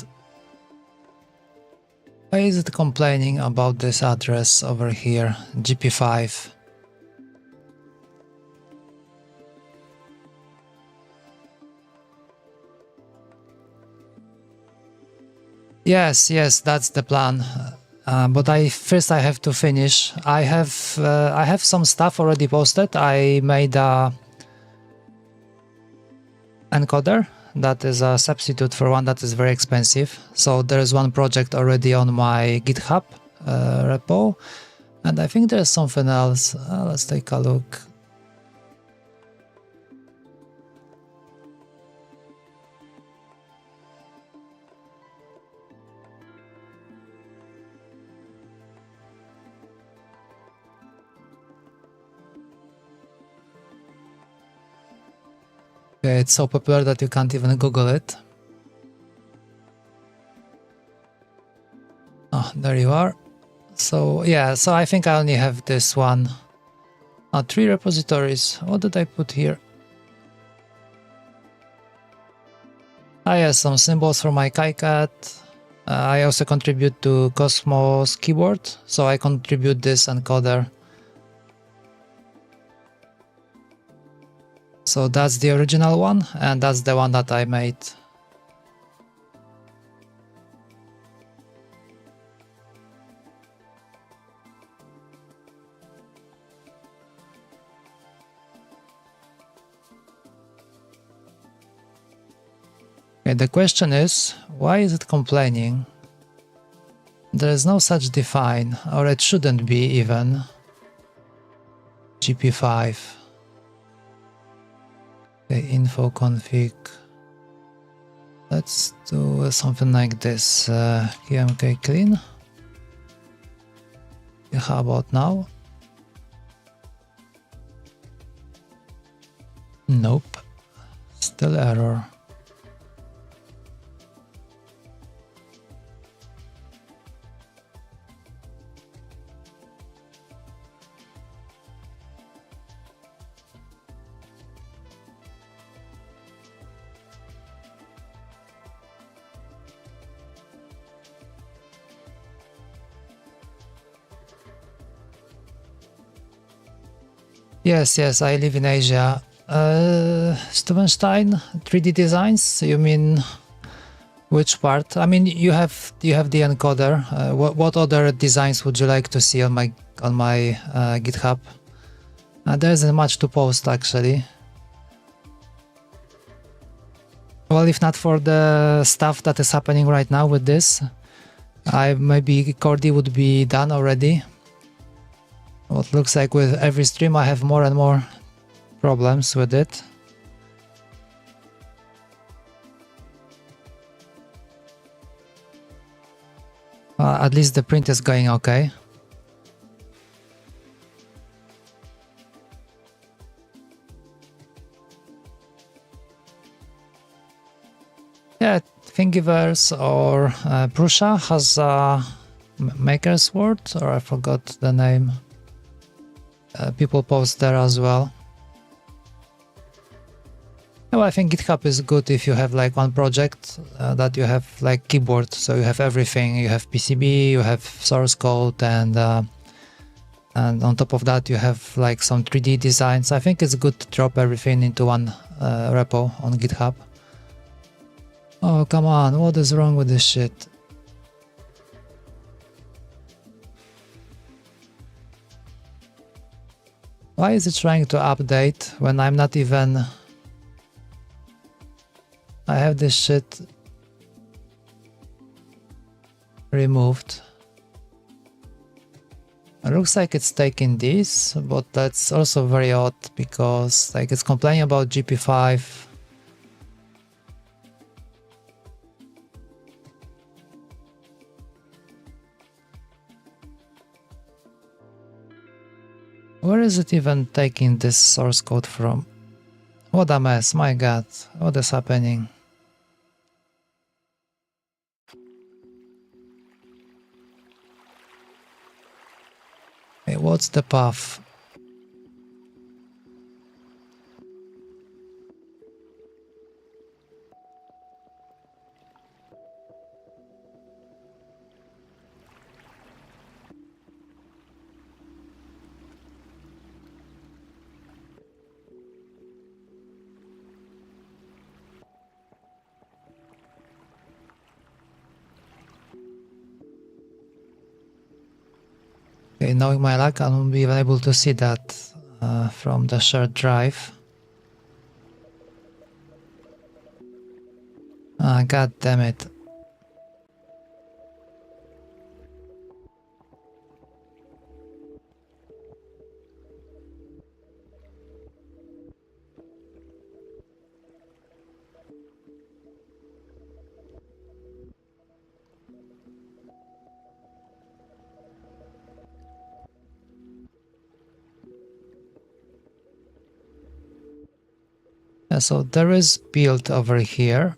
Why is it complaining about this address over here, GP5? Yes, yes, that's the plan. But first I have to finish. I have some stuff already posted. I made a encoder that is a substitute for one that is very expensive. So there is one project already on my GitHub repo, and I think there's something else. Let's take a look. Okay, it's so popular that you can't even Google it. Oh, there you are. So yeah, so I think I only have this one. 3 repositories. What did I put here? I have some symbols for my KiCad. I also contribute to Cosmos keyboard, so I contribute this encoder. So that's the original one, and that's the one that I made. Okay, the question is, why is it complaining? There is no such define, or it shouldn't be even. GP5. Okay, info config. Let's do something like this. QMK clean. How about now? Nope. Still error. Yes, I live in Asia. Stubenstein, 3D designs, you mean which part? I mean, you have the encoder. What other designs would you like to see on my GitHub? There isn't much to post actually. Well, if not for the stuff that is happening right now with this, maybe Chordie would be done already. What looks like with every stream I have more and more problems with it. At least the print is going okay. Yeah, Thingiverse or Prussia has a maker's word, or I forgot the name. People post there as well. Well, I think GitHub is good if you have like one project that you have like keyboard, so you have everything. You have PCB, you have source code, and on top of that you have like some 3D designs. I think it's good to drop everything into one repo on GitHub. Oh, come on, what is wrong with this shit? Why is it trying to update when I'm not even... I have this shit removed. It looks like it's taking this, but that's also very odd because like it's complaining about GP5. Where is it even taking this source code from? What a mess, my god, what is happening? Hey, what's the path? Okay, knowing my luck, I won't be able to see that from the shared drive. Ah, god damn it. Yeah, so there is build over here.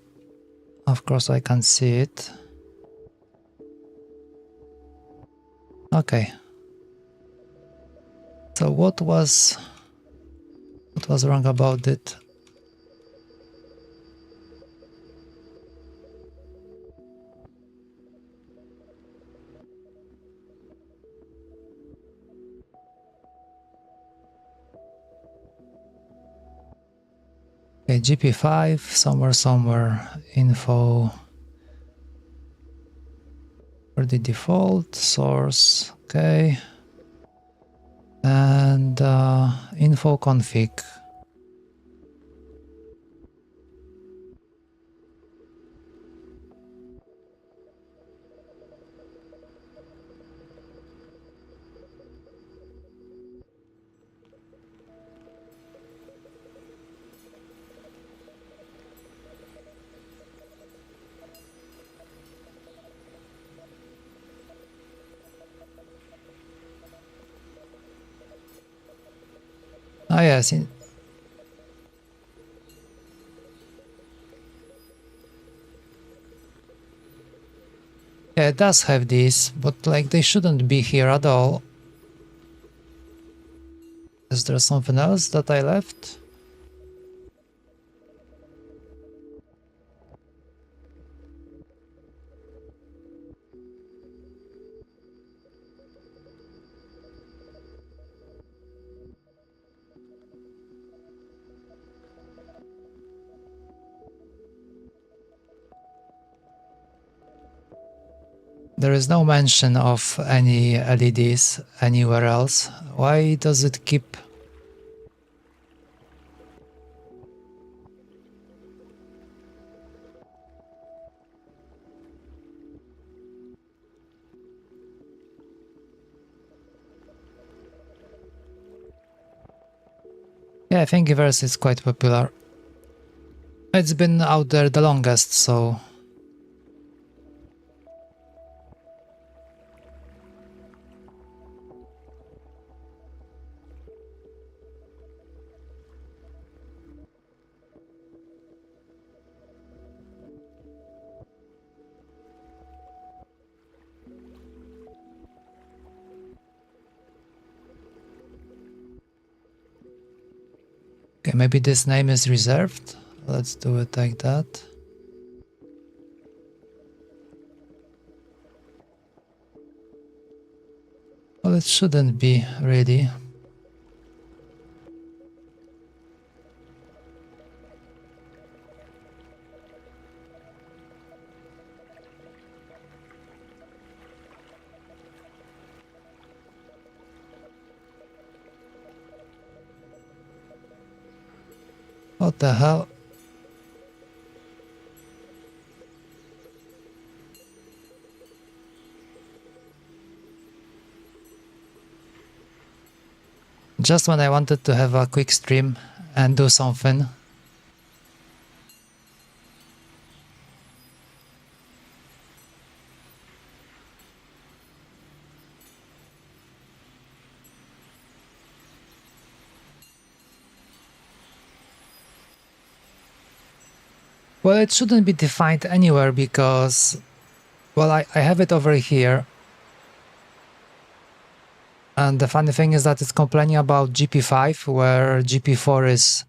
Of course I can see it. Okay. So what was wrong about it? Okay, GP5, somewhere, info for the default, source, okay. And info config. Ah yes, yeah, it does have these, but like they shouldn't be here at all. Is there something else that I left? There is no mention of any LEDs anywhere else. Why does it keep... Yeah, I think Thingiverse is quite popular. It's been out there the longest, so... Okay, maybe this name is reserved. Let's do it like that. Well, it shouldn't be, really. What the hell? Just when I wanted to have a quick stream and do something. Well, it shouldn't be defined anywhere because, well, I have it over here. And the funny thing is that it's complaining about GP5, where GP4 is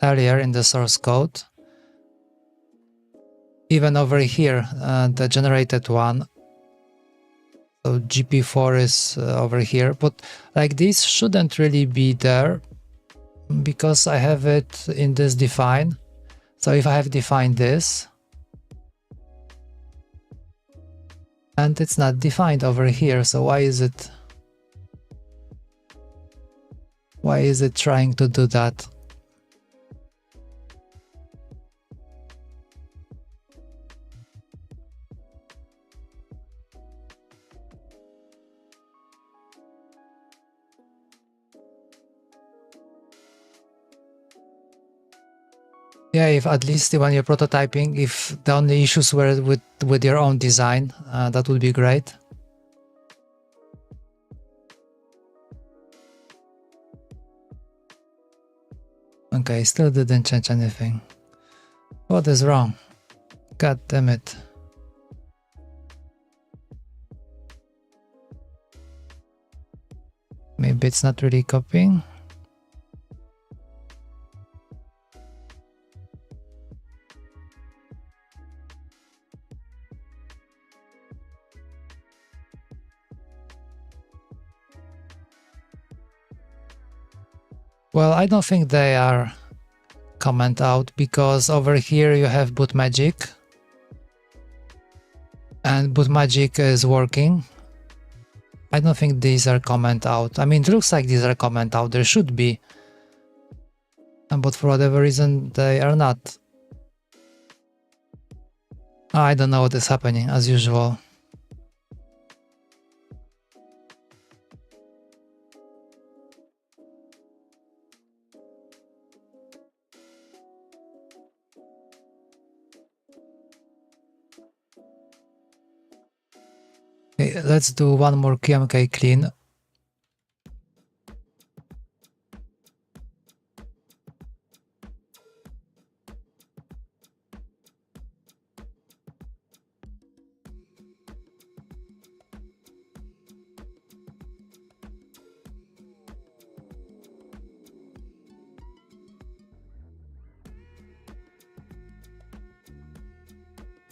earlier in the source code. Even over here, the generated one. So GP4 is over here, but like this shouldn't really be there because I have it in this define. So if I have defined this And it's not defined over here, so why is it trying to do that? Yeah, if at least when you're prototyping, if the only issues were with your own design, that would be great. Okay, still didn't change anything. What is wrong? God damn it. Maybe it's not really copying. Well, I don't think they are comment out, because over here you have boot magic and boot magic is working. I don't think these are comment out. I mean, it looks like these are comment out. There should be, but for whatever reason they are not. I don't know what is happening, as usual. Okay, let's do one more QMK clean.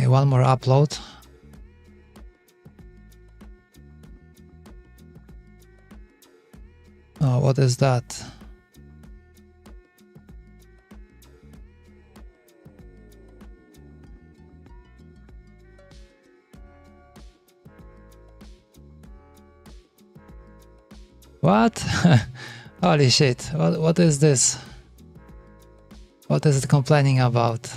Okay, one more upload. Oh, what is that? What? Holy shit, what is this? What is it complaining about?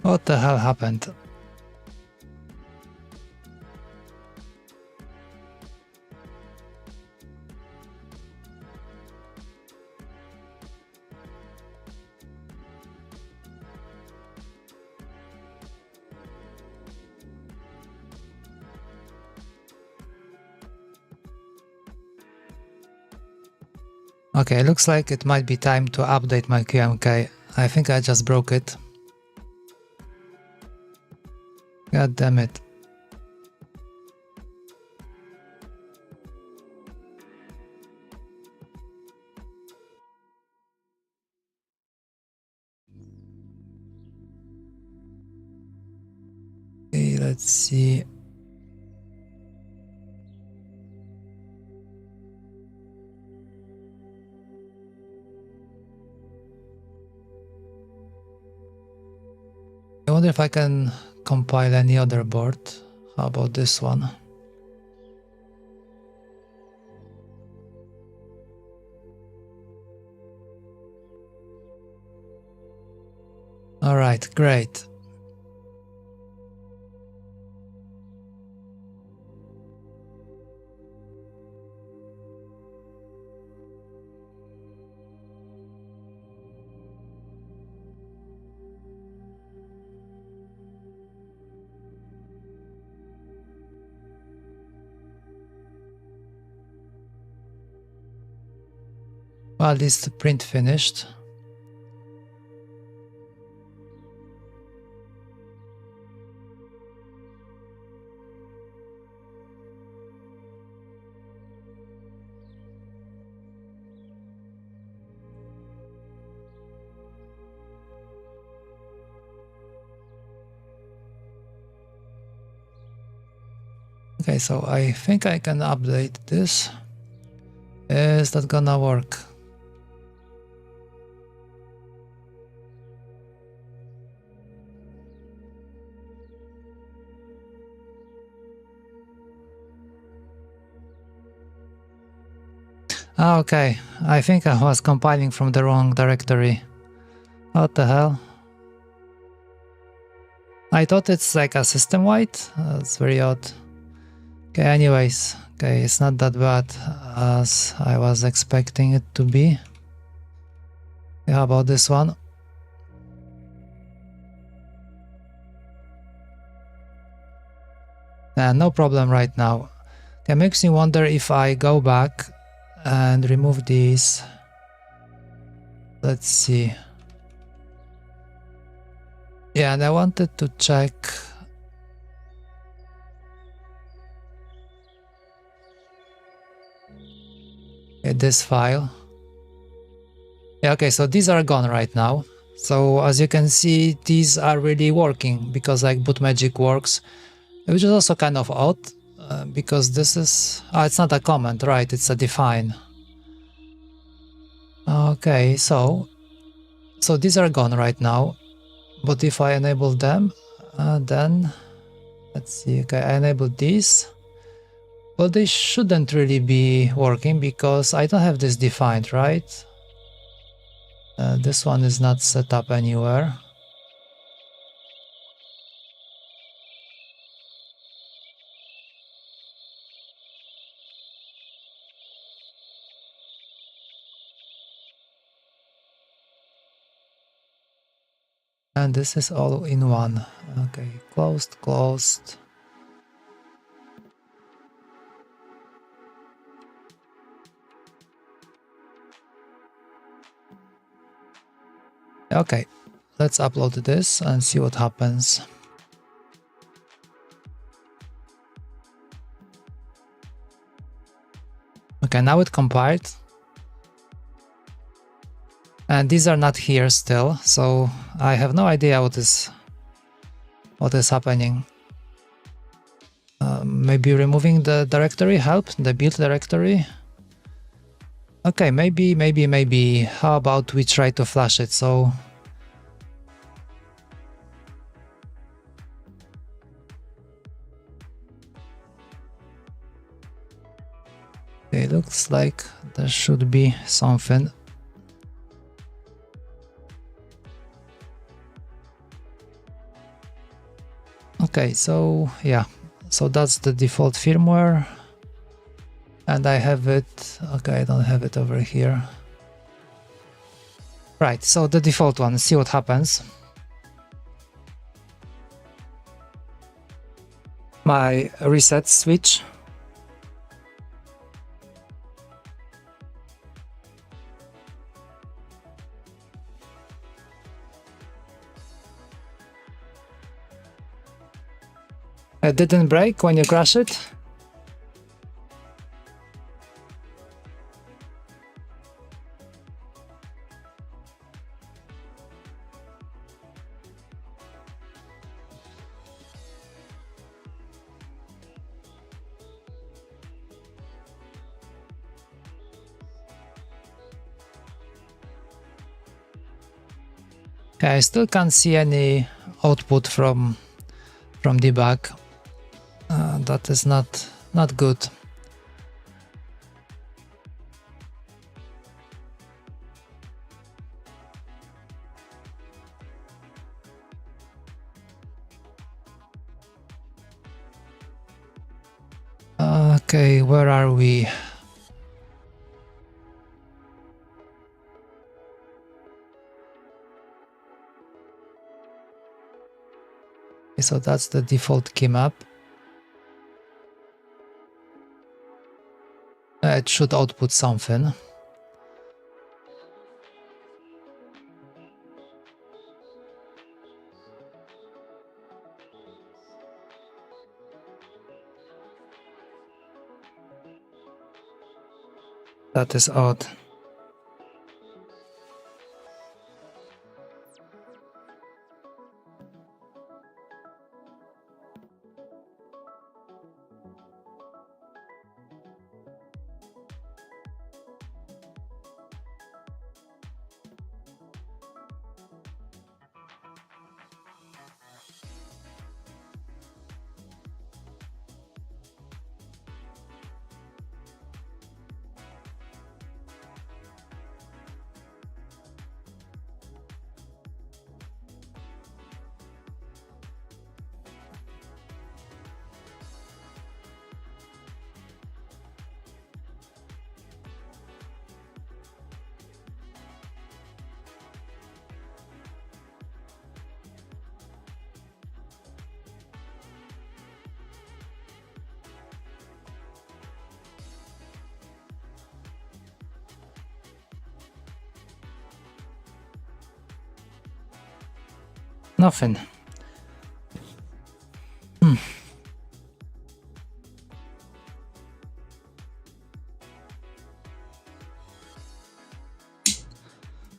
What the hell happened? Okay, looks like it might be time to update my QMK. I think I just broke it. God damn it. Okay, let's see. I wonder if I can compile any other board. How about this one? All right, great. Well, this is the print finished. Okay, so I think I can update this. Is that gonna work? Ah, okay, I think I was compiling from the wrong directory. What the hell? I thought it's like a system-wide. That's very odd. Okay, anyways, okay, it's not that bad as I was expecting it to be. Okay, how about this one? No problem right now. Okay, makes me wonder if I go back and remove these. Let's see. Yeah, and I wanted to check. Okay, this file. Yeah, okay, so these are gone right now. So as you can see, these are really working because like boot magic works, which is also kind of odd because this is, it's not a comment, right? It's a define. Okay, so these are gone right now, but if I enable them, then let's see. Okay, I enabled these. Well, they shouldn't really be working because I don't have this defined, right? This one is not set up anywhere. And this is all in one. Okay, closed, closed. Okay, let's upload this and see what happens. Okay, now it compiled. And these are not here still, so I have no idea what is happening. Maybe removing the directory helped, the build directory. Okay, maybe. How about we try to flash it? So okay, looks like there should be something. Okay, so yeah, so that's the default firmware. And I have it, okay, I don't have it over here. Right, so the default one, see what happens. My reset switch. It didn't break when you crash it. Okay, I still can't see any output from debug. That is not good. Okay, where are we? Okay, so that's the default key map. It should output something. That is odd. Nothing.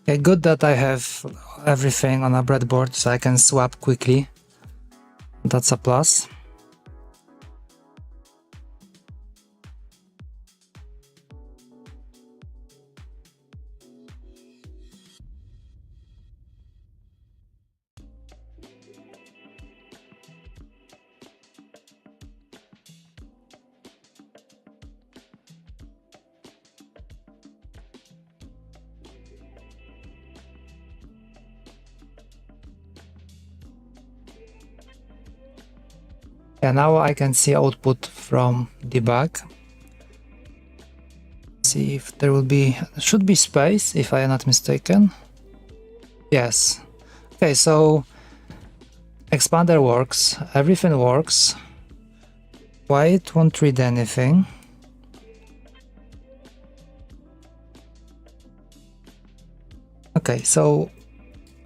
Okay, good that I have everything on a breadboard so I can swap quickly. That's a plus. Yeah, now I can see output from debug. See if there will be, should be space if I am not mistaken. Yes. Okay, so expander works, everything works. Why it won't read anything? Okay, so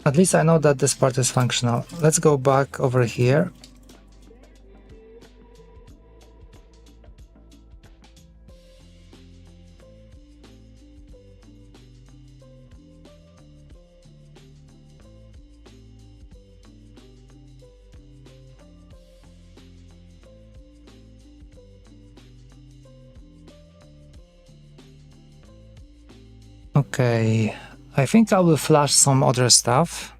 at least I know that this part is functional. Let's go back over here. Okay, I think I will flash some other stuff.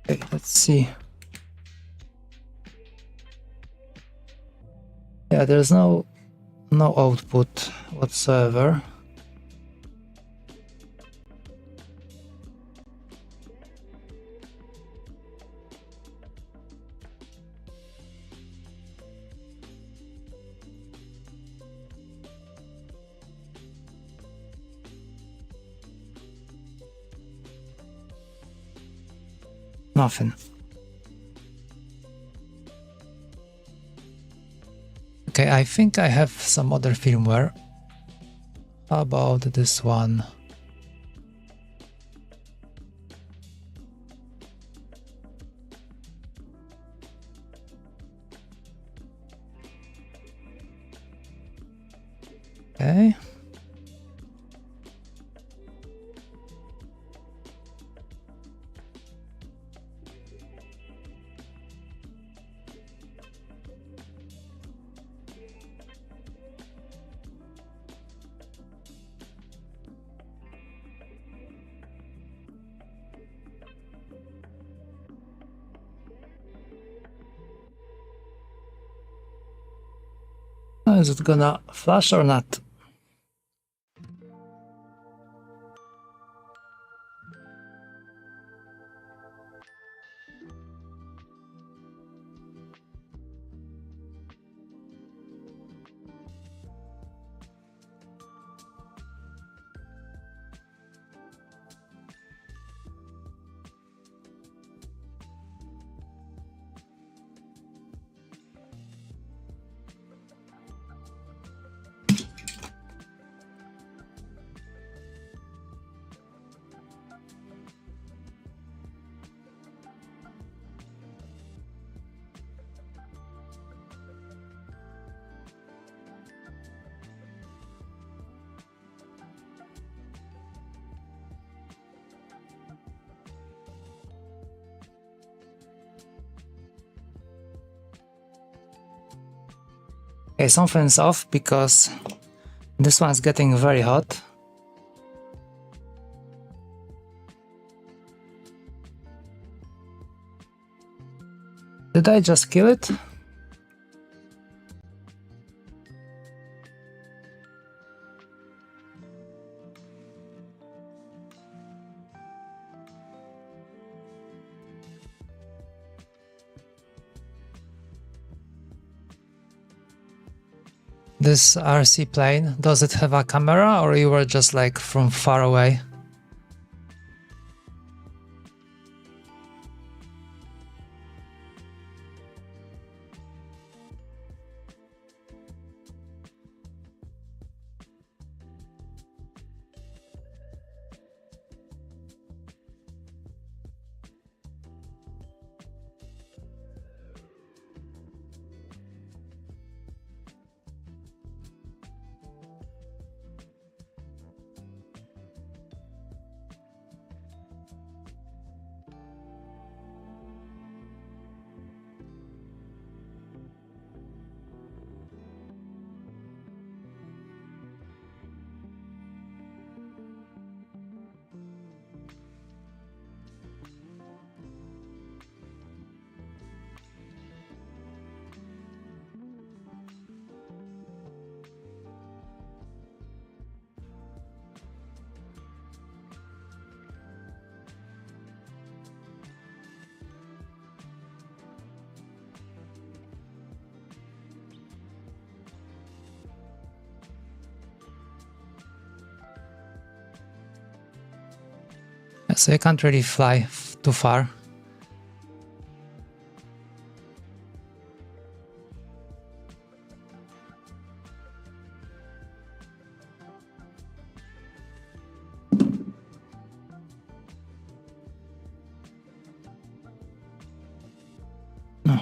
Okay, let's see. Yeah, there's no output whatsoever. Nothing. Okay, I think I have some other firmware. How about this one? Okay. Is it gonna flash or not? Okay, something's off because this one's getting very hot. Did I just kill it? This RC plane, does it have a camera or you were just like from far away? So you can't really fly too far. No.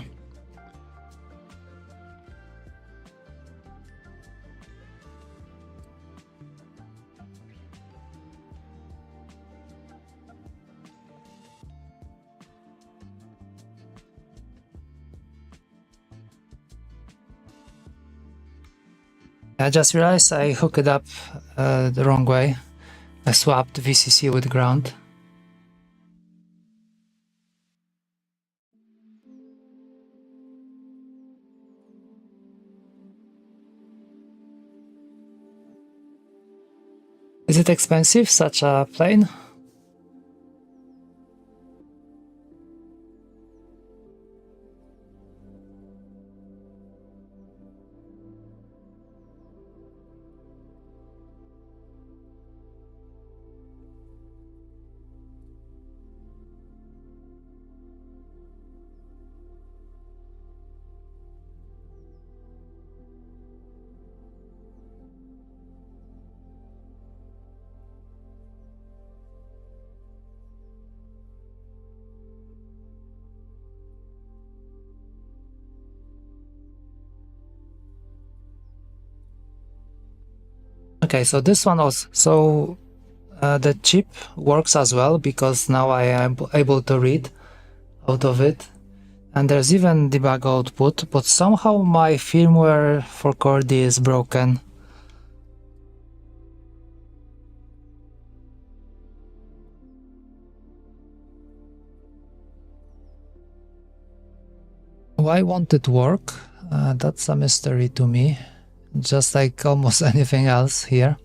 I just realized I hooked it up the wrong way. I swapped VCC with ground. Is it expensive, such a plane? Okay, so this one also, the chip works as well because now I am able to read out of it, and there's even debug output, but somehow my firmware for Chordie is broken. Why won't it work? That's a mystery to me, just like almost anything else here.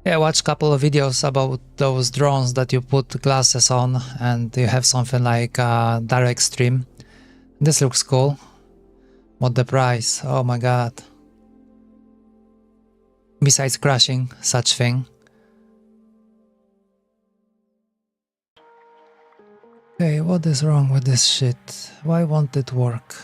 Yeah, I watched a couple of videos about those drones that you put glasses on and you have something like a direct stream. This looks cool. What the price? Oh my god. Besides crashing such thing. Okay, what is wrong with this shit? Why won't it work?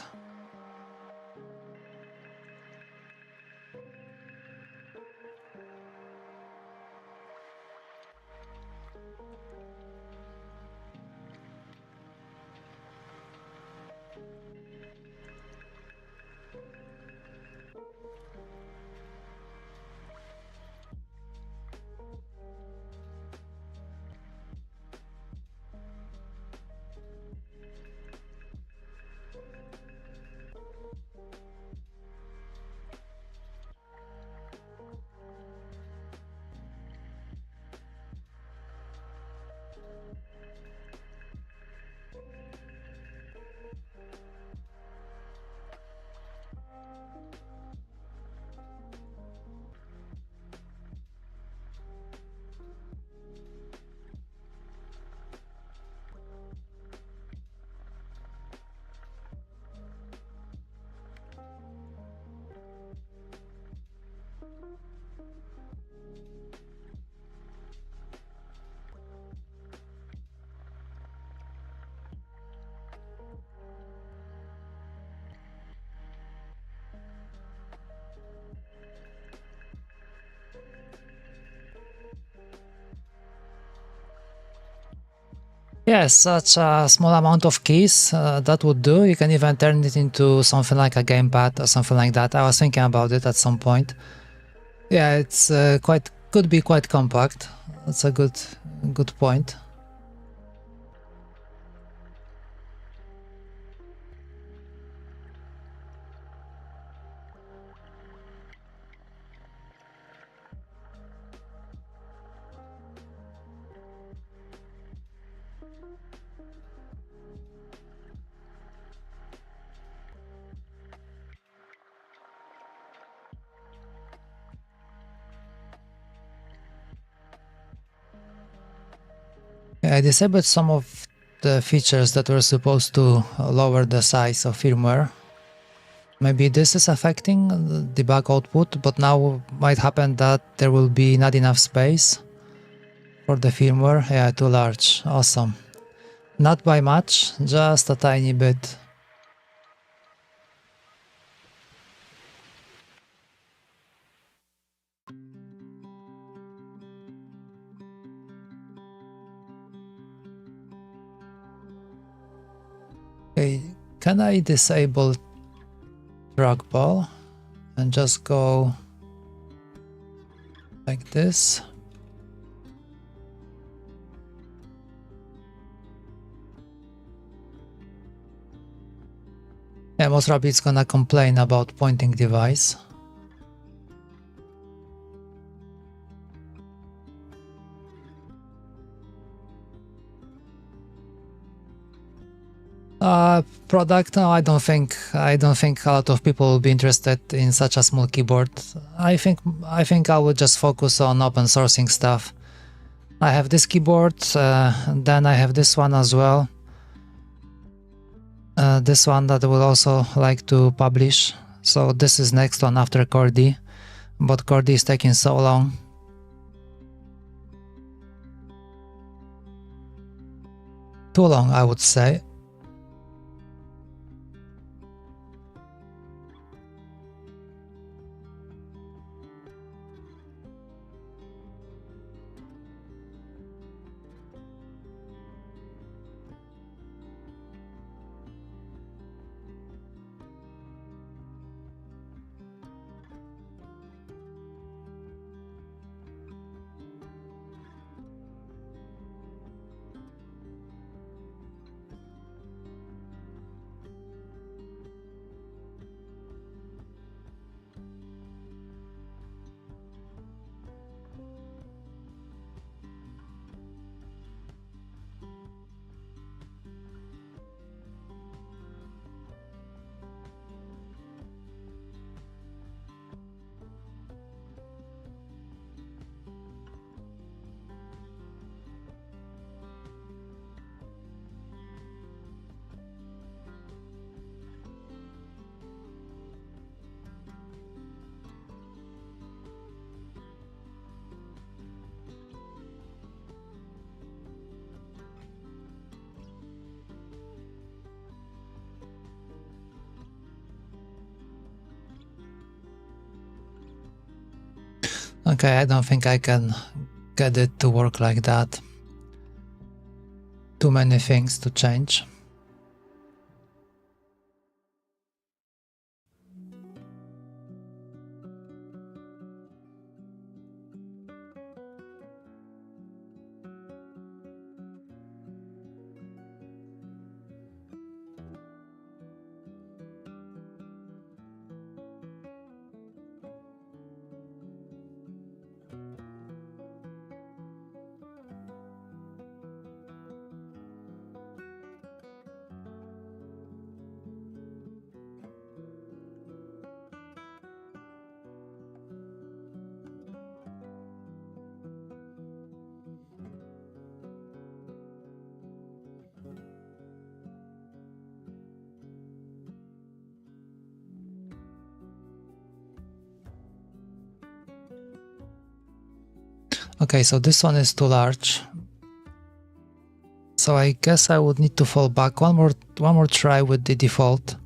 Yes, such a small amount of keys, that would do. You can even turn it into something like a gamepad or something like that. I was thinking about it at some point. Yeah, it's could be quite compact. That's a good point. I disabled some of the features that were supposed to lower the size of firmware. Maybe this is affecting the debug output, but now might happen that there will be not enough space for the firmware. Yeah, too large. Awesome. Not by much, just a tiny bit. Okay, can I disable trackball and just go like this? Yeah, most probably it's gonna complain about pointing device. Product? No, I don't think a lot of people will be interested in such a small keyboard. I think I would just focus on open sourcing stuff. I have this keyboard, then I have this one as well. This one that I would also like to publish. So this is next one after Chordie, but Chordie is taking so long. Too long, I would say. Okay, I don't think I can get it to work like that. Too many things to change. Okay, so this one is too large. So I guess I would need to fall back one more try with the default.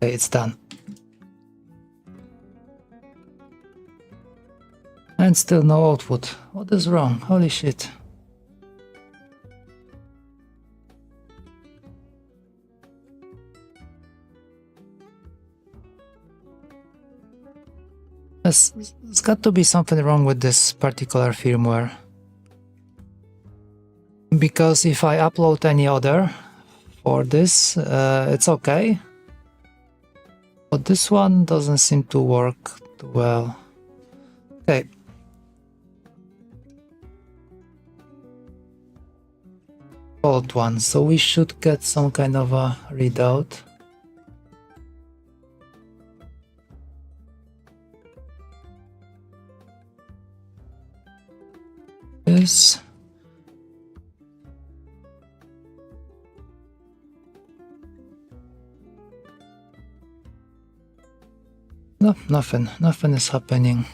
Okay, it's done. And still no output. What is wrong? Holy shit. There's got to be something wrong with this particular firmware. Because if I upload any other for this, it's okay. But this one doesn't seem to work too well. Okay. Old one, so we should get some kind of a readout. This. No, nothing is happening.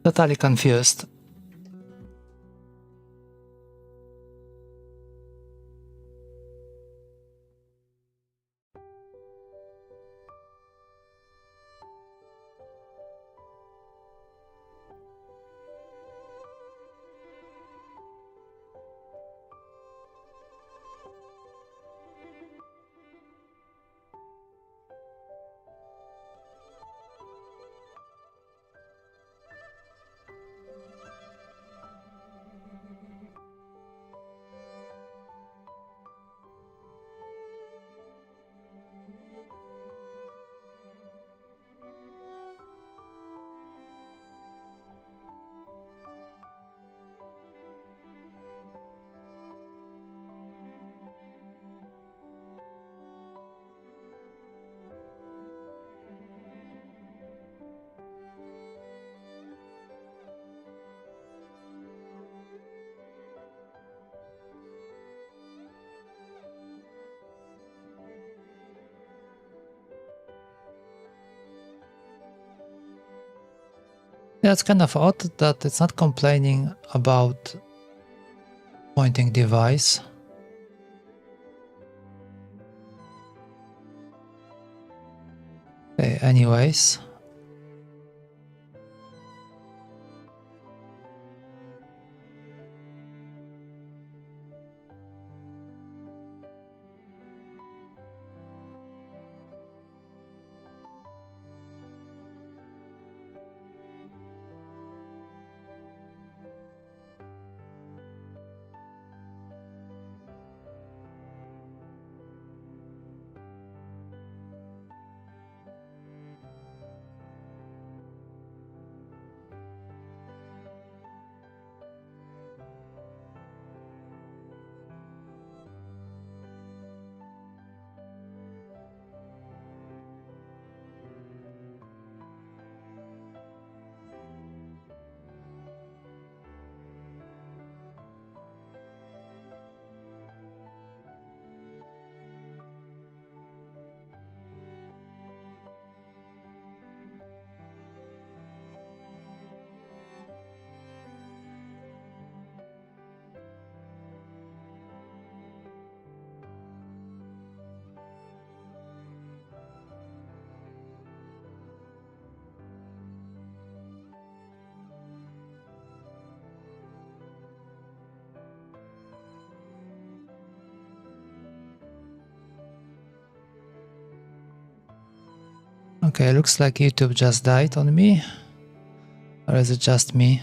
Totally confused. Yeah, it's kind of odd that it's not complaining about pointing device. Okay, anyways. Okay, looks like YouTube just died on me. Or is it just me?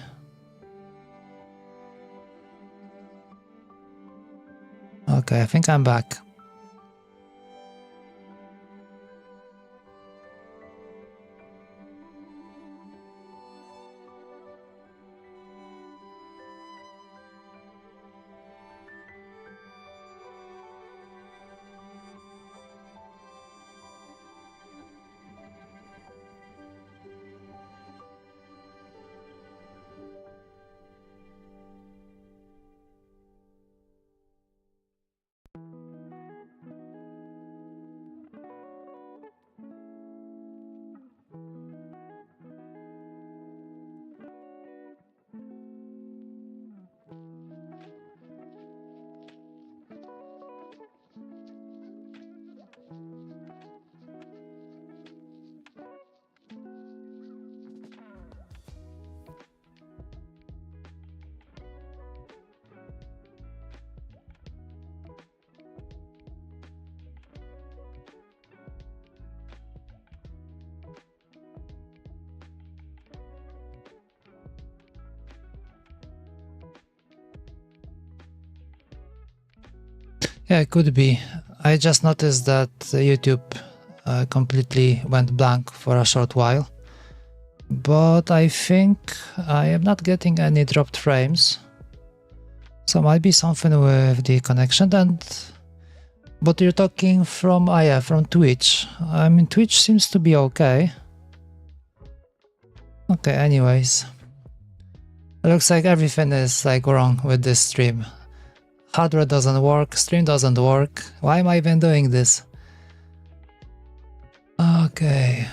Okay, I think I'm back. Yeah, it could be. I just noticed that YouTube completely went blank for a short while. But I think I am not getting any dropped frames. So might be something with the connection. But you're talking from, yeah, from Twitch. I mean, Twitch seems to be okay. Okay, anyways. It looks like everything is like wrong with this stream. Hardware doesn't work, stream doesn't work. Why am I even doing this? Okay.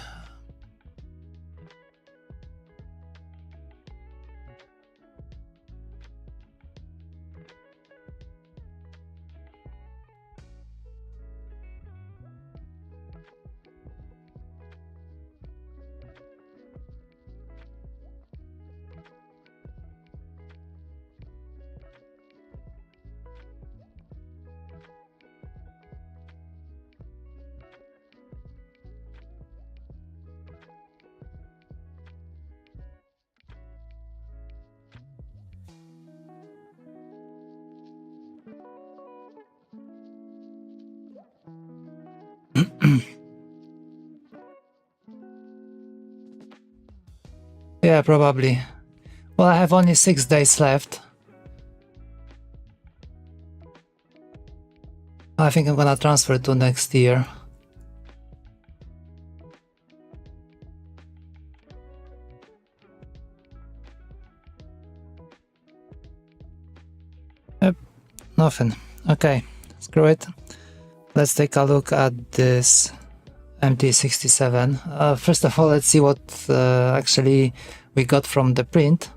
Yeah, probably. Well, I have only 6 days left. I think I'm gonna transfer to next year. Yep, nothing. Okay, screw it. Let's take a look at this MT67. First of all, let's see what actually we got from the print.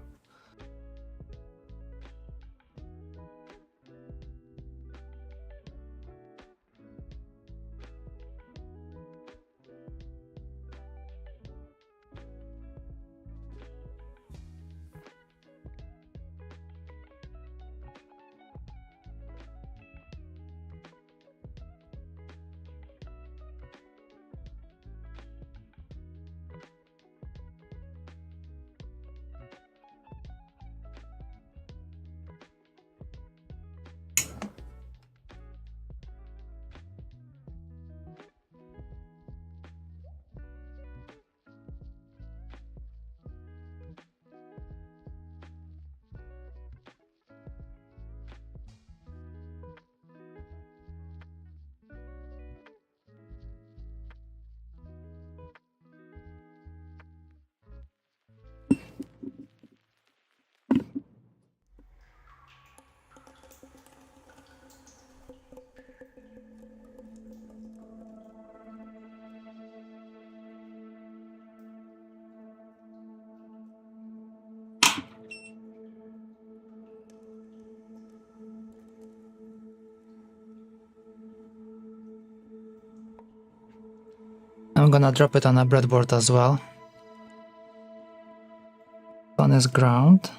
I'm gonna drop it on a breadboard as well. On is ground.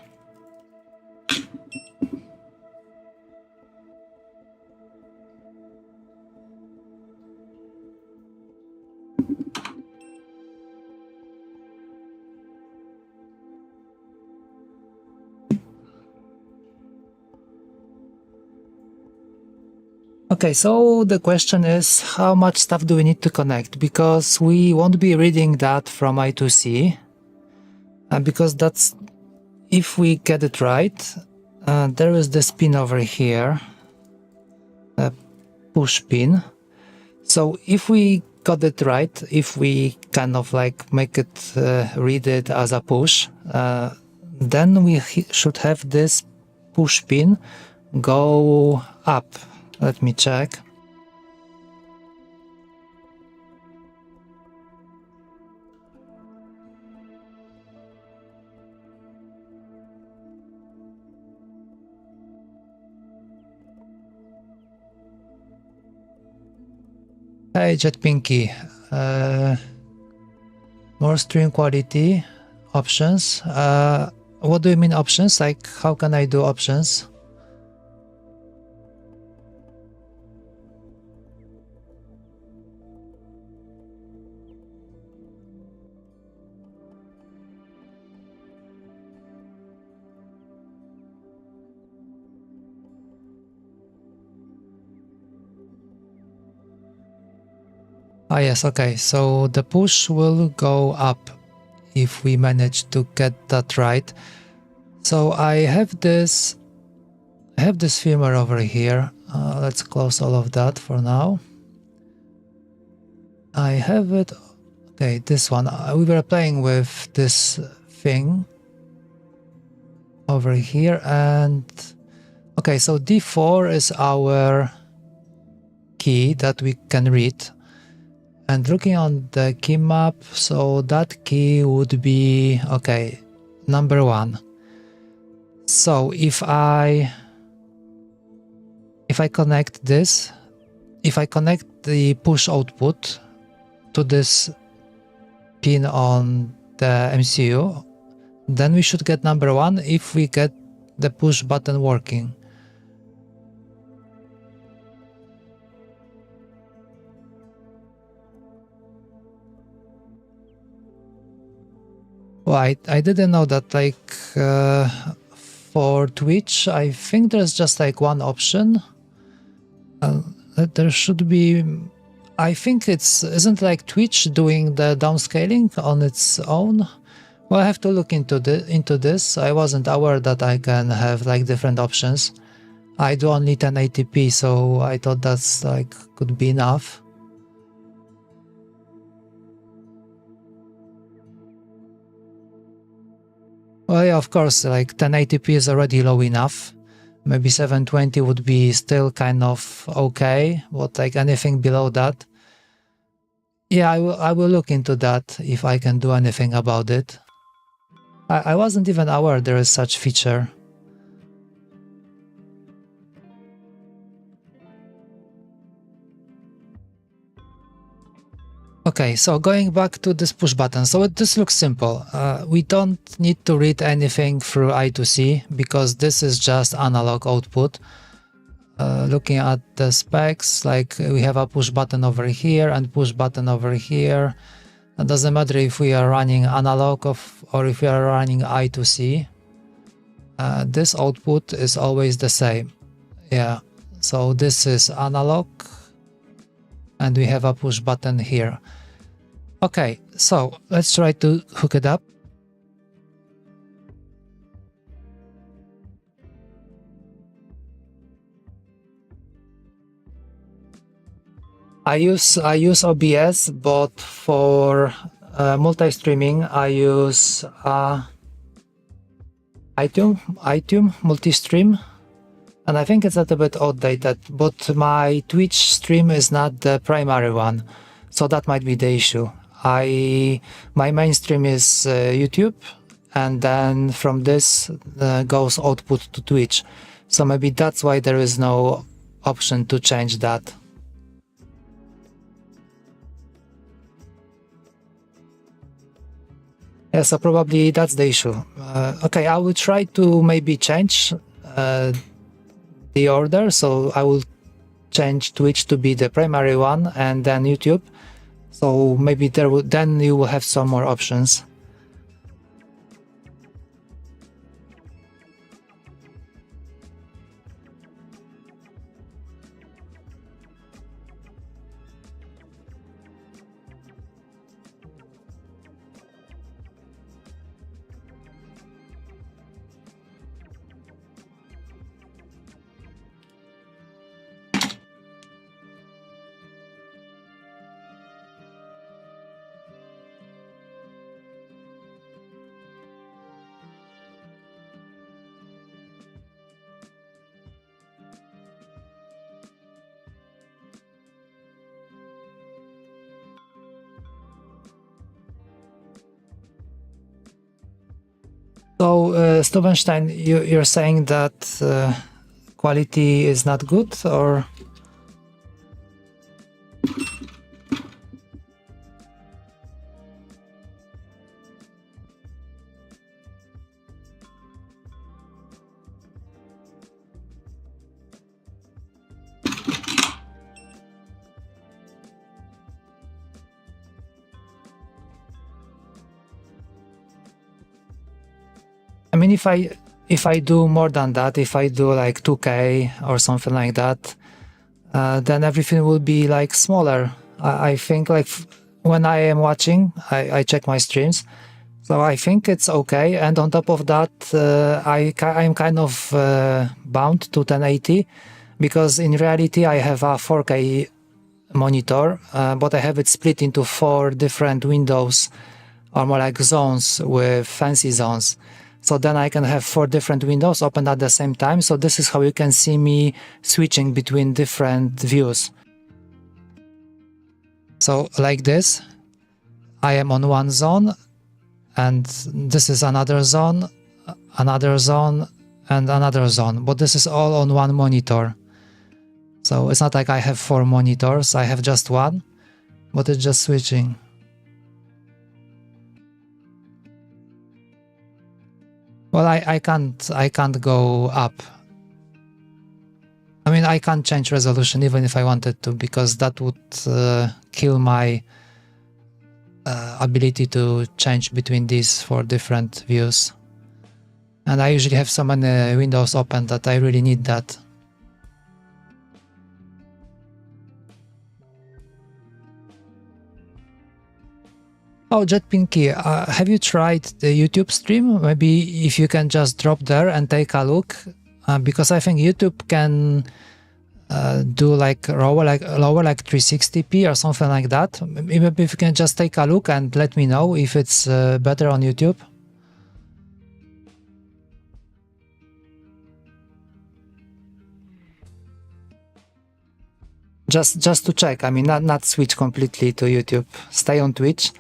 Okay, so the question is how much stuff do we need to connect, because we won't be reading that from I2C, because that's, if we get it right, there is this pin over here, a push pin. So if we got it right, if we kind of like make it read it as a push, then we should have this push pin go up. Let me check. Hey JetPinky, more stream quality options. What do you mean options? Like how can I do options? Ah yes, okay, so the push will go up if we manage to get that right. So I have this firmware over here. Let's close all of that for now. I have it. Okay, this one. We were playing with this thing over here, and okay, so D4 is our key that we can read. And looking on the key map, so that key would be, okay, number 1. So if I connect this, if I connect the push output to this pin on the MCU, then we should get number 1 if we get the push button working. Well, I didn't know that, like, for Twitch, I think there's just like one option. There should be, I think isn't like Twitch doing the downscaling on its own? Well, I have to look into this. I wasn't aware that I can have like different options. I do only 1080p, so I thought that's like could be enough. Well, yeah, of course, like 1080p is already low enough. Maybe 720 would be still kind of okay, but like anything below that. Yeah, I will look into that if I can do anything about it. I wasn't even aware there is such feature. Okay, so going back to this push button, so this looks simple. We don't need to read anything through I2C because this is just analog output. Looking at the specs, like we have a push button over here and push button over here. It doesn't matter if we are running analog or if we are running I2C. This output is always the same. Yeah, so this is analog and we have a push button here. Okay, so let's try to hook it up. I use OBS, but for multi-streaming I use iTunes Multi-Stream, and I think it's a little bit outdated, but my Twitch stream is not the primary one, so that might be the issue. My main stream is YouTube, and then from this goes output to Twitch, so maybe that's why there is no option to change that. Yeah, so probably that's the issue. Okay, I will try to maybe change the order, so I will change Twitch to be the primary one and then YouTube. So maybe then you will have some more options. So, Stubenstein, you're saying that quality is not good, or? I mean, if I do more than that, if I do like 2K or something like that, then everything will be like smaller. I think like when I am watching, I check my streams. So I think it's okay. And on top of that, I'm kind of bound to 1080 because in reality I have a 4K monitor, but I have it split into 4 different windows, or more like zones with fancy zones. So then I can have 4 different windows open at the same time. So this is how you can see me switching between different views. So like this, I am on one zone, and this is another zone, and another zone, but this is all on one monitor. So it's not like I have 4 monitors, I have just one, but it's just switching. Well, I can't go up. I mean, I can't change resolution even if I wanted to, because that would kill my ability to change between these 4 different views. And I usually have so many windows open that I really need that. Oh, JetPinky, have you tried the YouTube stream? Maybe if you can just drop there and take a look, because I think YouTube can do like lower like 360p or something like that. Maybe if you can just take a look and let me know if it's better on YouTube. Just to check. I mean, not switch completely to YouTube. Stay on Twitch.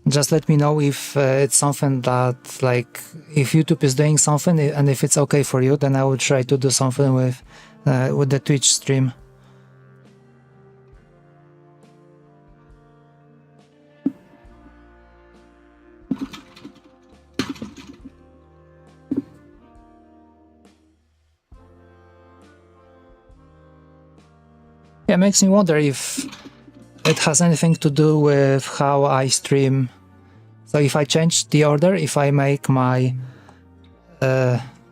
Just let me know if it's something that, like, if YouTube is doing something and if it's okay for you, then I will try to do something with the Twitch stream. Yeah, it makes me wonder if it has anything to do with how I stream. So if I change the order, if I make my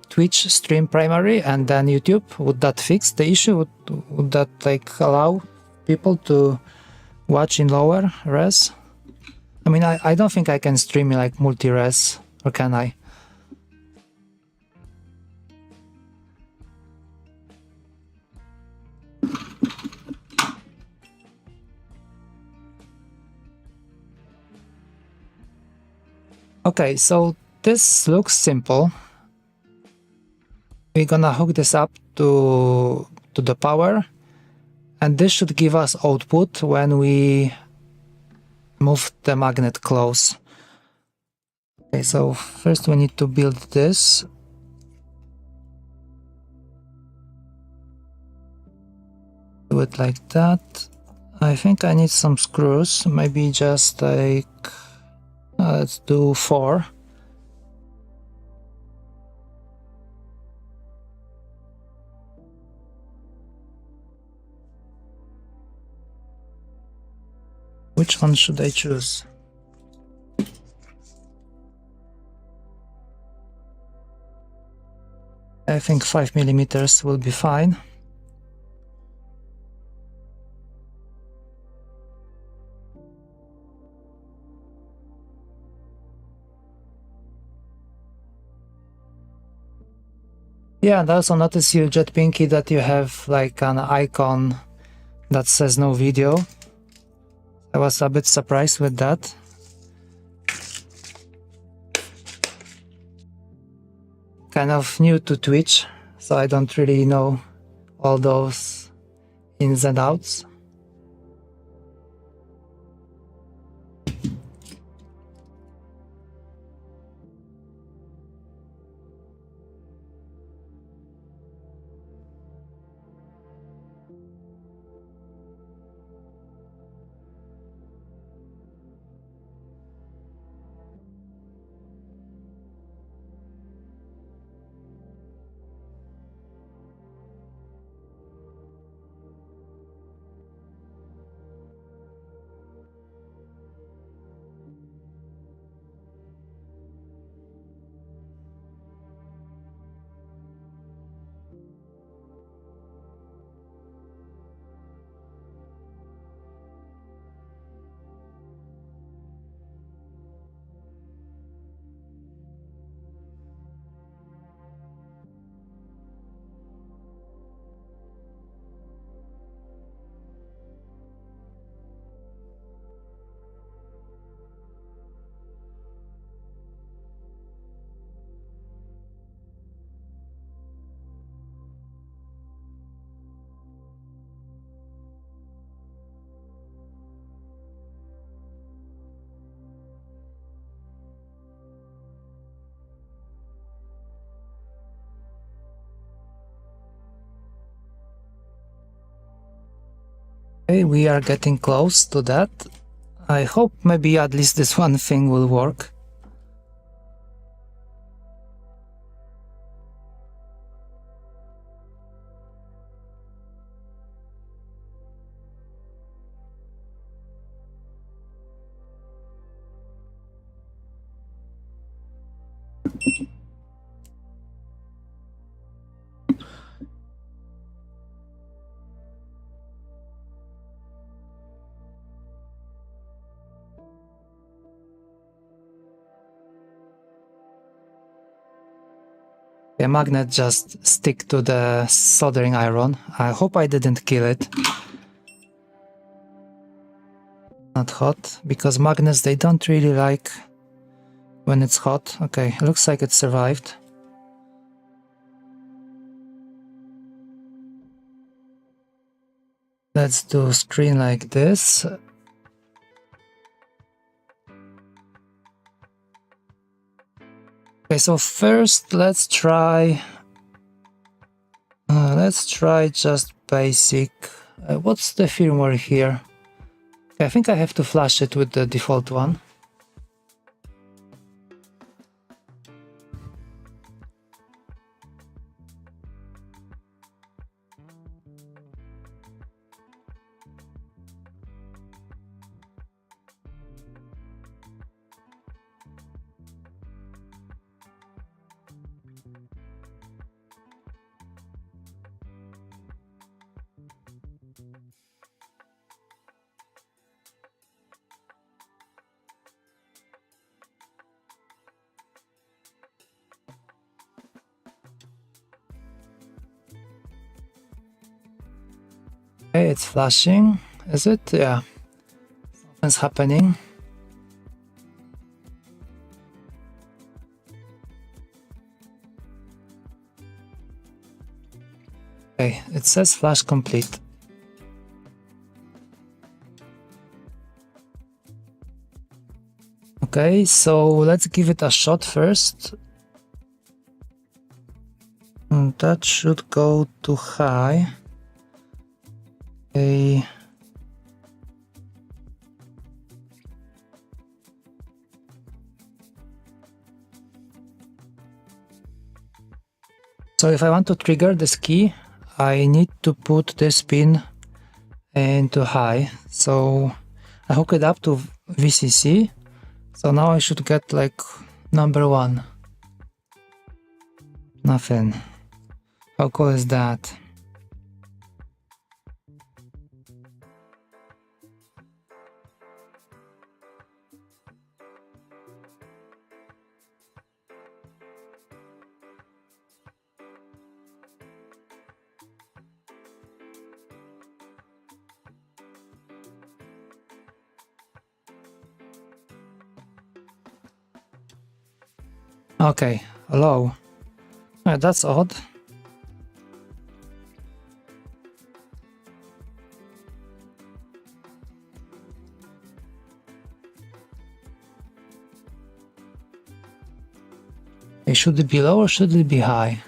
Twitch stream primary and then YouTube, would that fix the issue? Would that like allow people to watch in lower res? I mean, I don't think I can stream in like multi-res, or can I? Okay, so this looks simple. We're gonna hook this up to the power, and this should give us output when we move the magnet close. Okay, so first we need to build this. Do it like that. I think I need some screws, maybe just like let's do 4. Which one should I choose? I think 5mm will be fine. Yeah, and I also notice you, JetPinky, that you have like an icon that says no video. I was a bit surprised with that. Kind of new to Twitch, so I don't really know all those ins and outs. Okay, we are getting close to that. I hope maybe at least this one thing will work. The magnet just stick to the soldering iron. I hope I didn't kill it. Not hot, because magnets, they don't really like when it's hot. Okay, looks like it survived. Let's do screen like this. Okay, so first let's try just basic. What's the firmware here? Okay, I think I have to flash it with the default one. Okay, it's flashing. Is it? Yeah. Something's happening. Okay, it says flash complete. Okay, so let's give it a shot first. And that should go to high. Okay. So if I want to trigger this key, I need to put this pin into high. So I hook it up to VCC. So now I should get like number 1. Nothing. How cool is that? Okay, hello. That's odd. Should it be low or should it be high?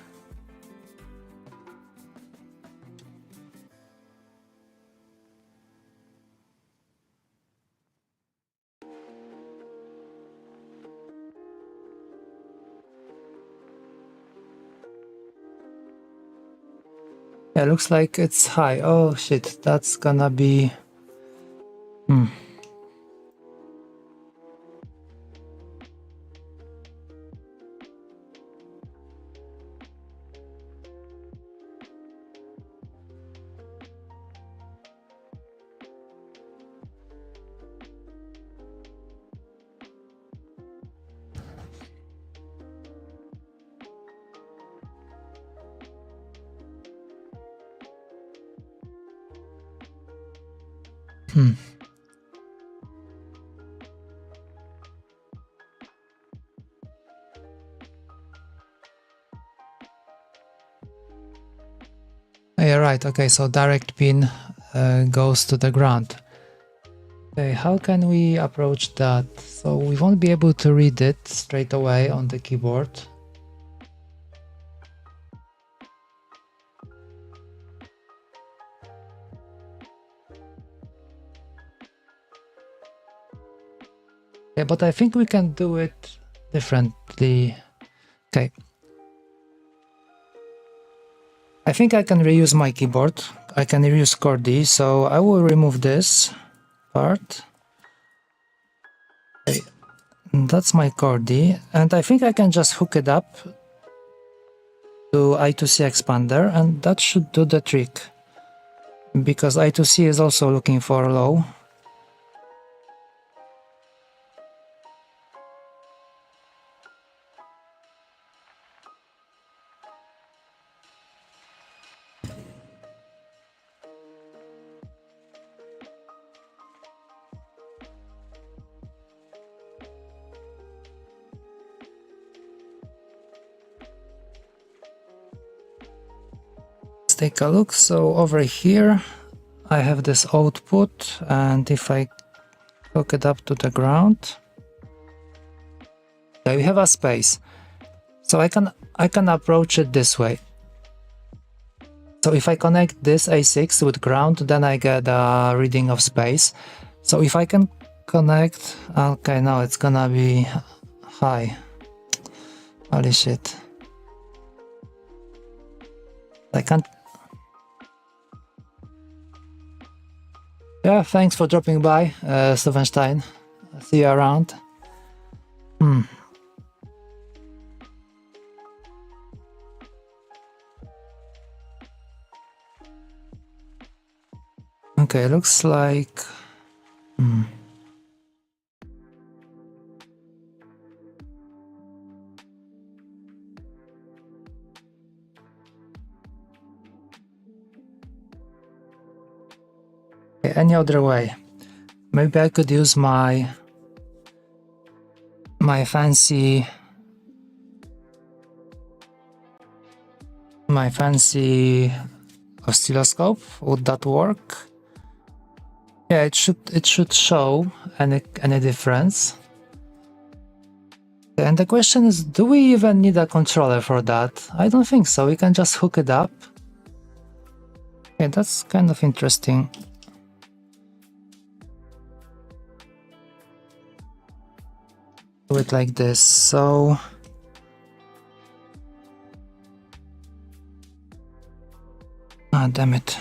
Yeah, looks like it's high. Oh shit, that's gonna be... Yeah, right. Okay, so direct pin goes to the ground. Okay, how can we approach that? So we won't be able to read it straight away on the keyboard. Okay, but I think we can do it differently. Okay. I think I can reuse my keyboard. I can reuse Chordie, so I will remove this part. Okay. That's my Chordie, and I think I can just hook it up to I2C expander, and that should do the trick. Because I2C is also looking for low. Take a look. So over here I have this output, and if I hook it up to the ground, we have a space. So I can approach it this way. So if I connect this A6 with ground, then I get a reading of space. So if I can connect, okay, now it's gonna be high. Holy shit. I can't. Yeah, thanks for dropping by, Stevenstein. See you around. Okay, looks like... Okay, any other way? Maybe I could use my fancy oscilloscope. Would that work? Yeah, it should show any difference. And the question is, do we even need a controller for that? I don't think so. We can just hook it up. Okay, that's kind of interesting. Do it like this. So damn it.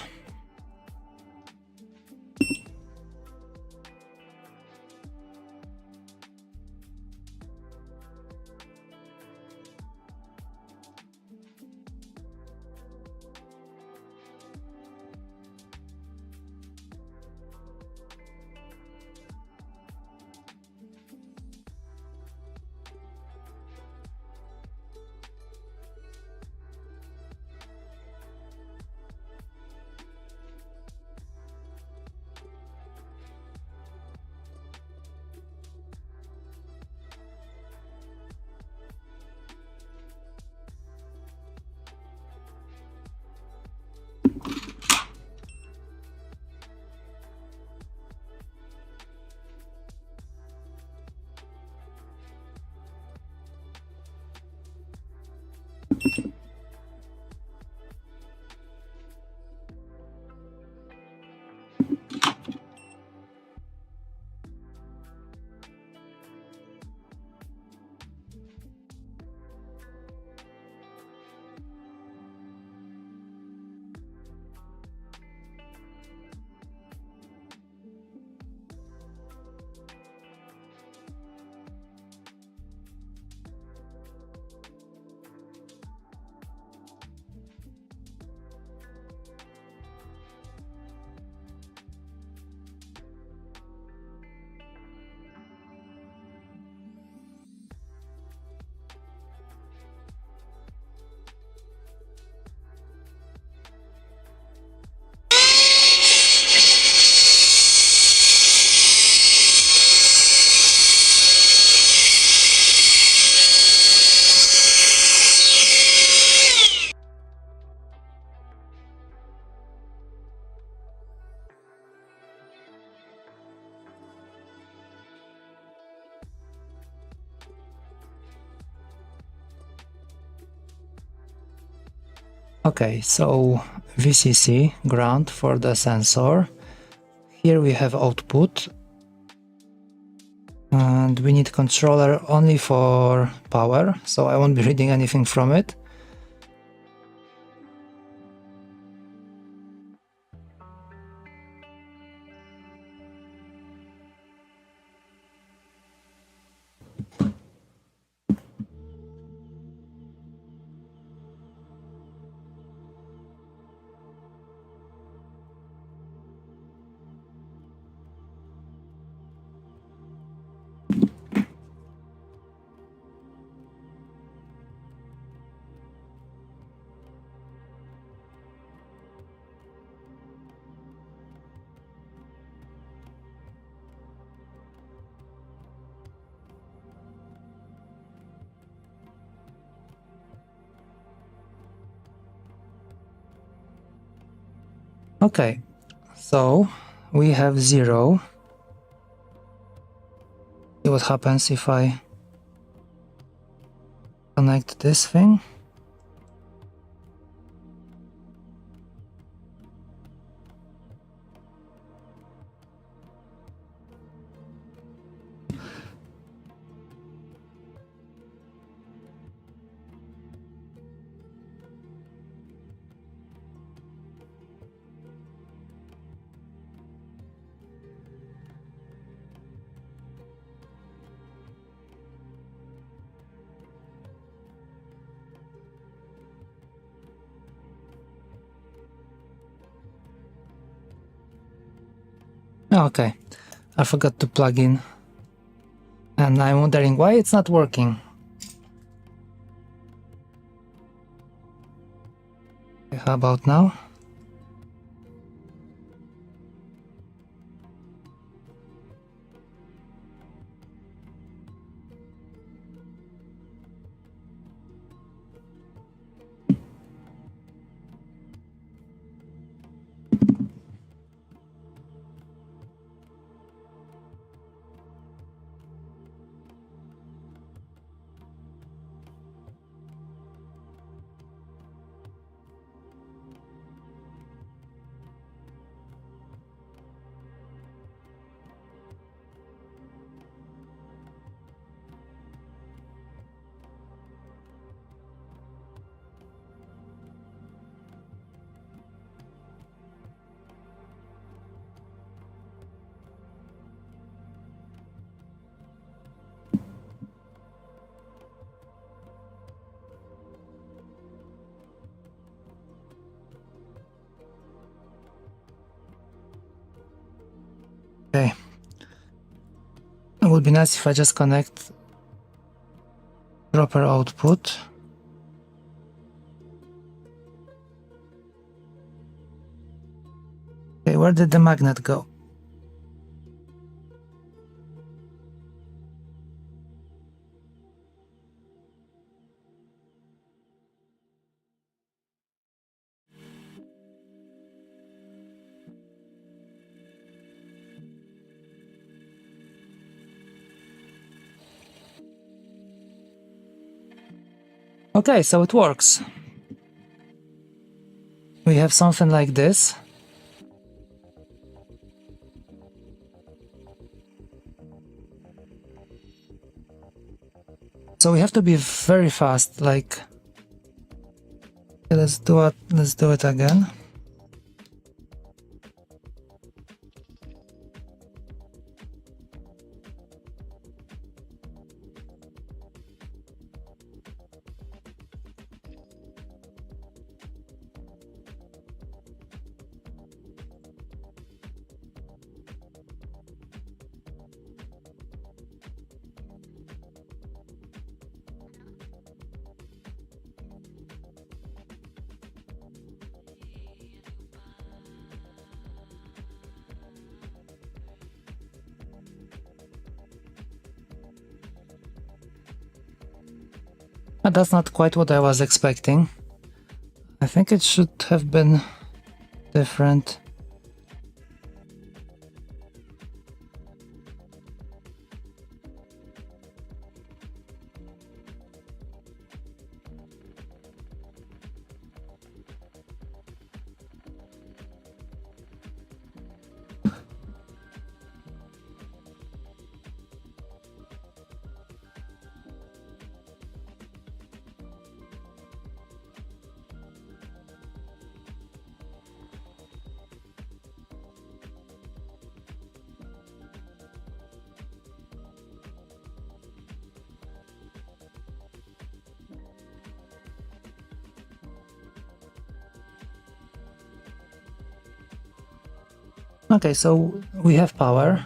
Okay, so VCC, ground for the sensor. Here we have output. And we need controller only for power, so I won't be reading anything from it. Okay, so we have 0. See what happens if I connect this thing. Okay, I forgot to plug in, and I'm wondering why it's not working. Okay, how about now? Okay. It would be nice if I just connect proper output. Okay, where did the magnet go? Okay, so it works. We have something like this. So we have to be very fast, like, let's do it again. But that's not quite what I was expecting. I think it should have been different. Okay, so we have power.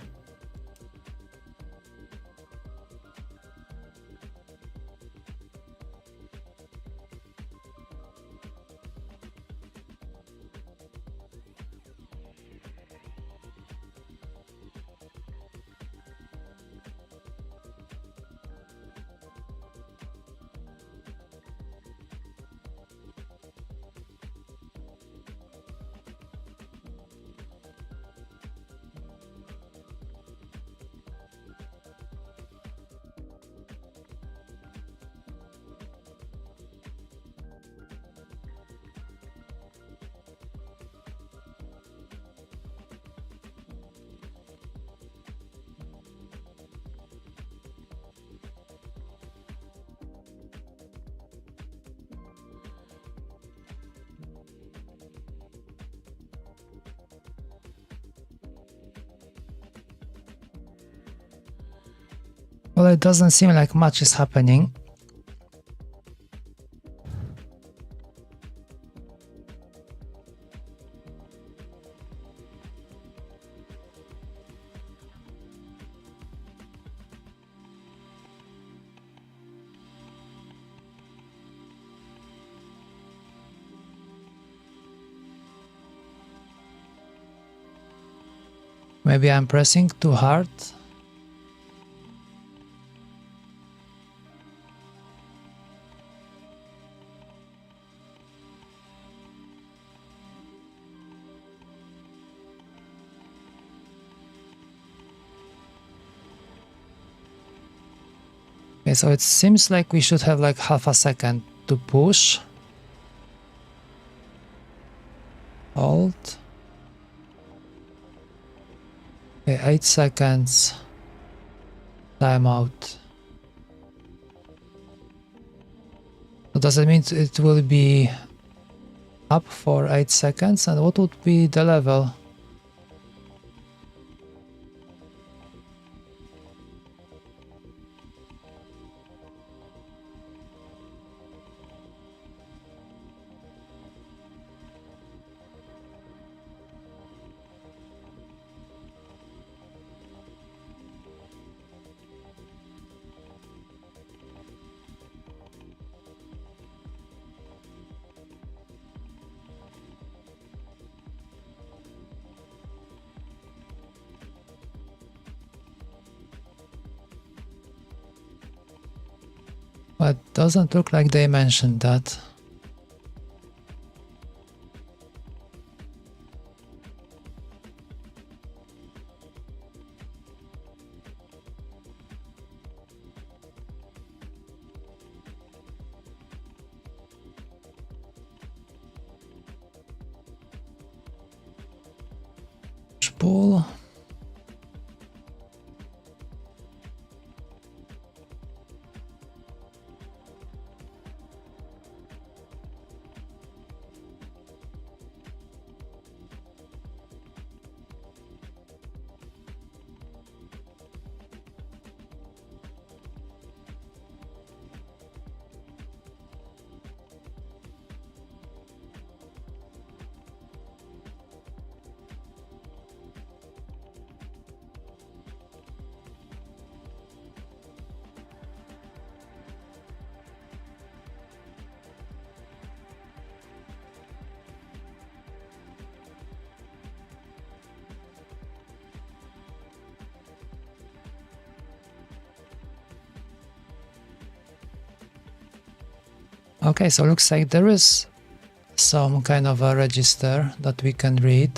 Well, it doesn't seem like much is happening. Maybe I'm pressing too hard. Okay, so it seems like we should have like half a second to push. Hold. Okay, 8 seconds. Timeout. So does it mean it will be up for 8 seconds? And what would be the level? But doesn't look like they mentioned that. Pull. Okay, so looks like there is some kind of a register that we can read.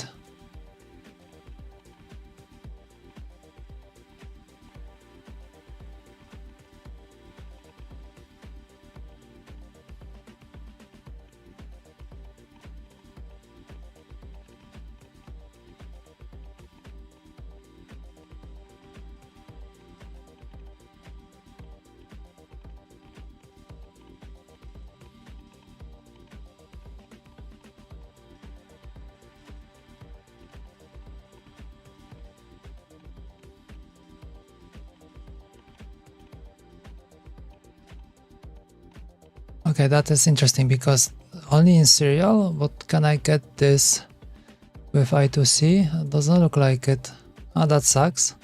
Okay, that is interesting because only in serial, but can I get this with I2C. Doesn't look like it. Ah, that sucks.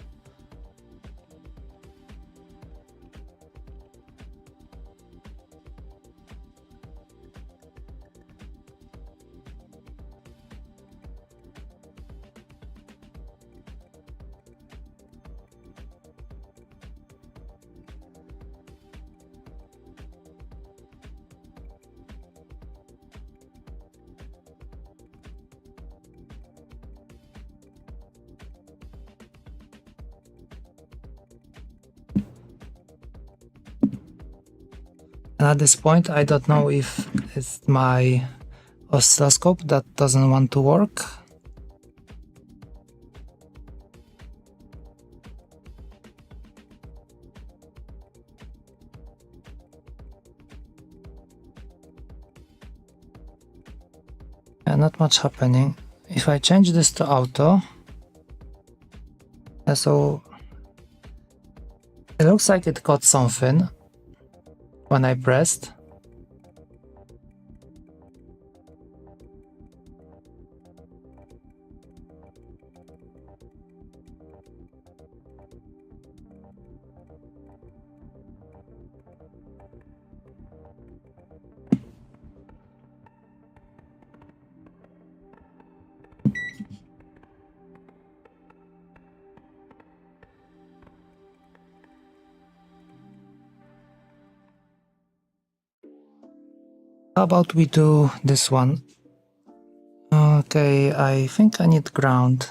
And at this point, I don't know if it's my oscilloscope that doesn't want to work. And not much happening. If I change this to auto, so it looks like it got something when I pressed. How about we do this one? Okay, I think I need ground.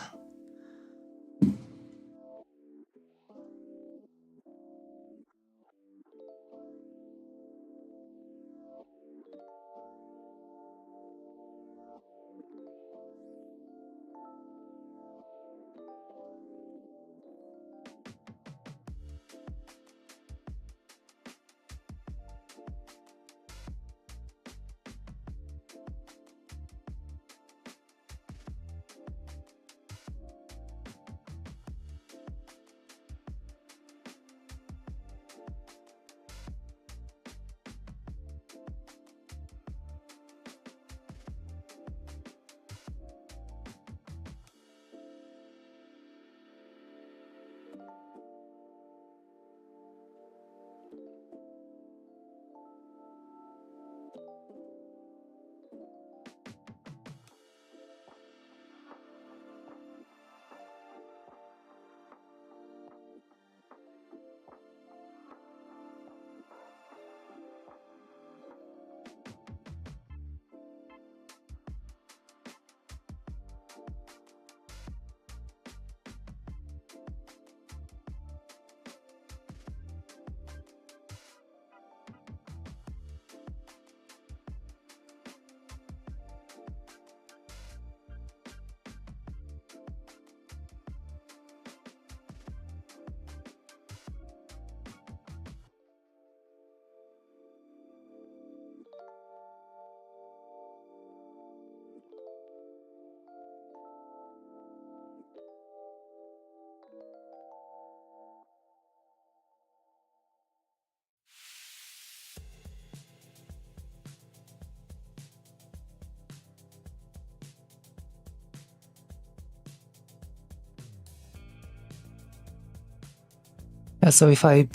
Yeah, so if I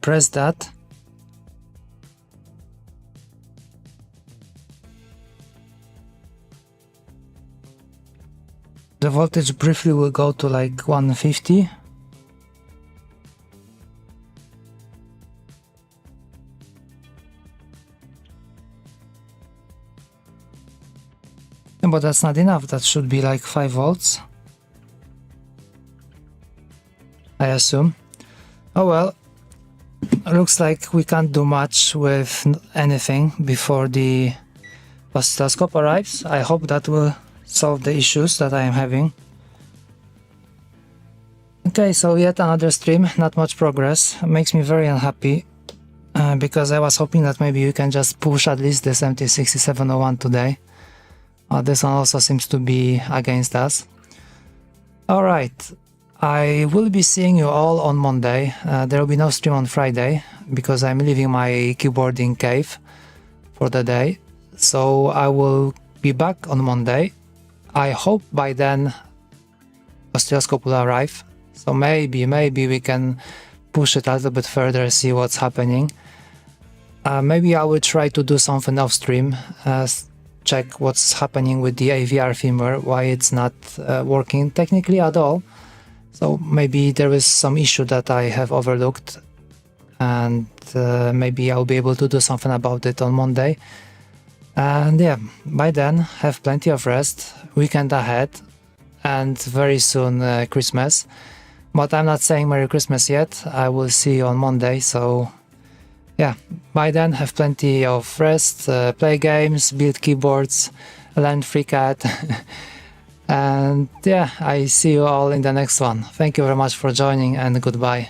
press that, the voltage briefly will go to like 150. But that's not enough, that should be like 5 volts, I assume. Oh well, looks like we can't do much with anything before the oscilloscope arrives. I hope that will solve the issues that I am having. Okay, so yet another stream, not much progress. Makes me very unhappy because I was hoping that maybe you can just push at least this MT6701 today. This one also seems to be against us. Alright, I will be seeing you all on Monday. There will be no stream on Friday because I'm leaving my keyboarding cave for the day. So I will be back on Monday I hope by then oscilloscope will arrive. So maybe we can push it a little bit further, see what's happening. Maybe I will try to do something off stream, check what's happening with the AVR firmware, why it's not working technically at all. So maybe there is some issue that I have overlooked, and maybe I'll be able to do something about it on Monday. And yeah, by then, have plenty of rest, weekend ahead, and very soon Christmas. But I'm not saying Merry Christmas yet, I will see you on Monday, so yeah, by then have plenty of rest, play games, build keyboards, learn FreeCAD, and yeah, I see you all in the next one. Thank you very much for joining, and goodbye.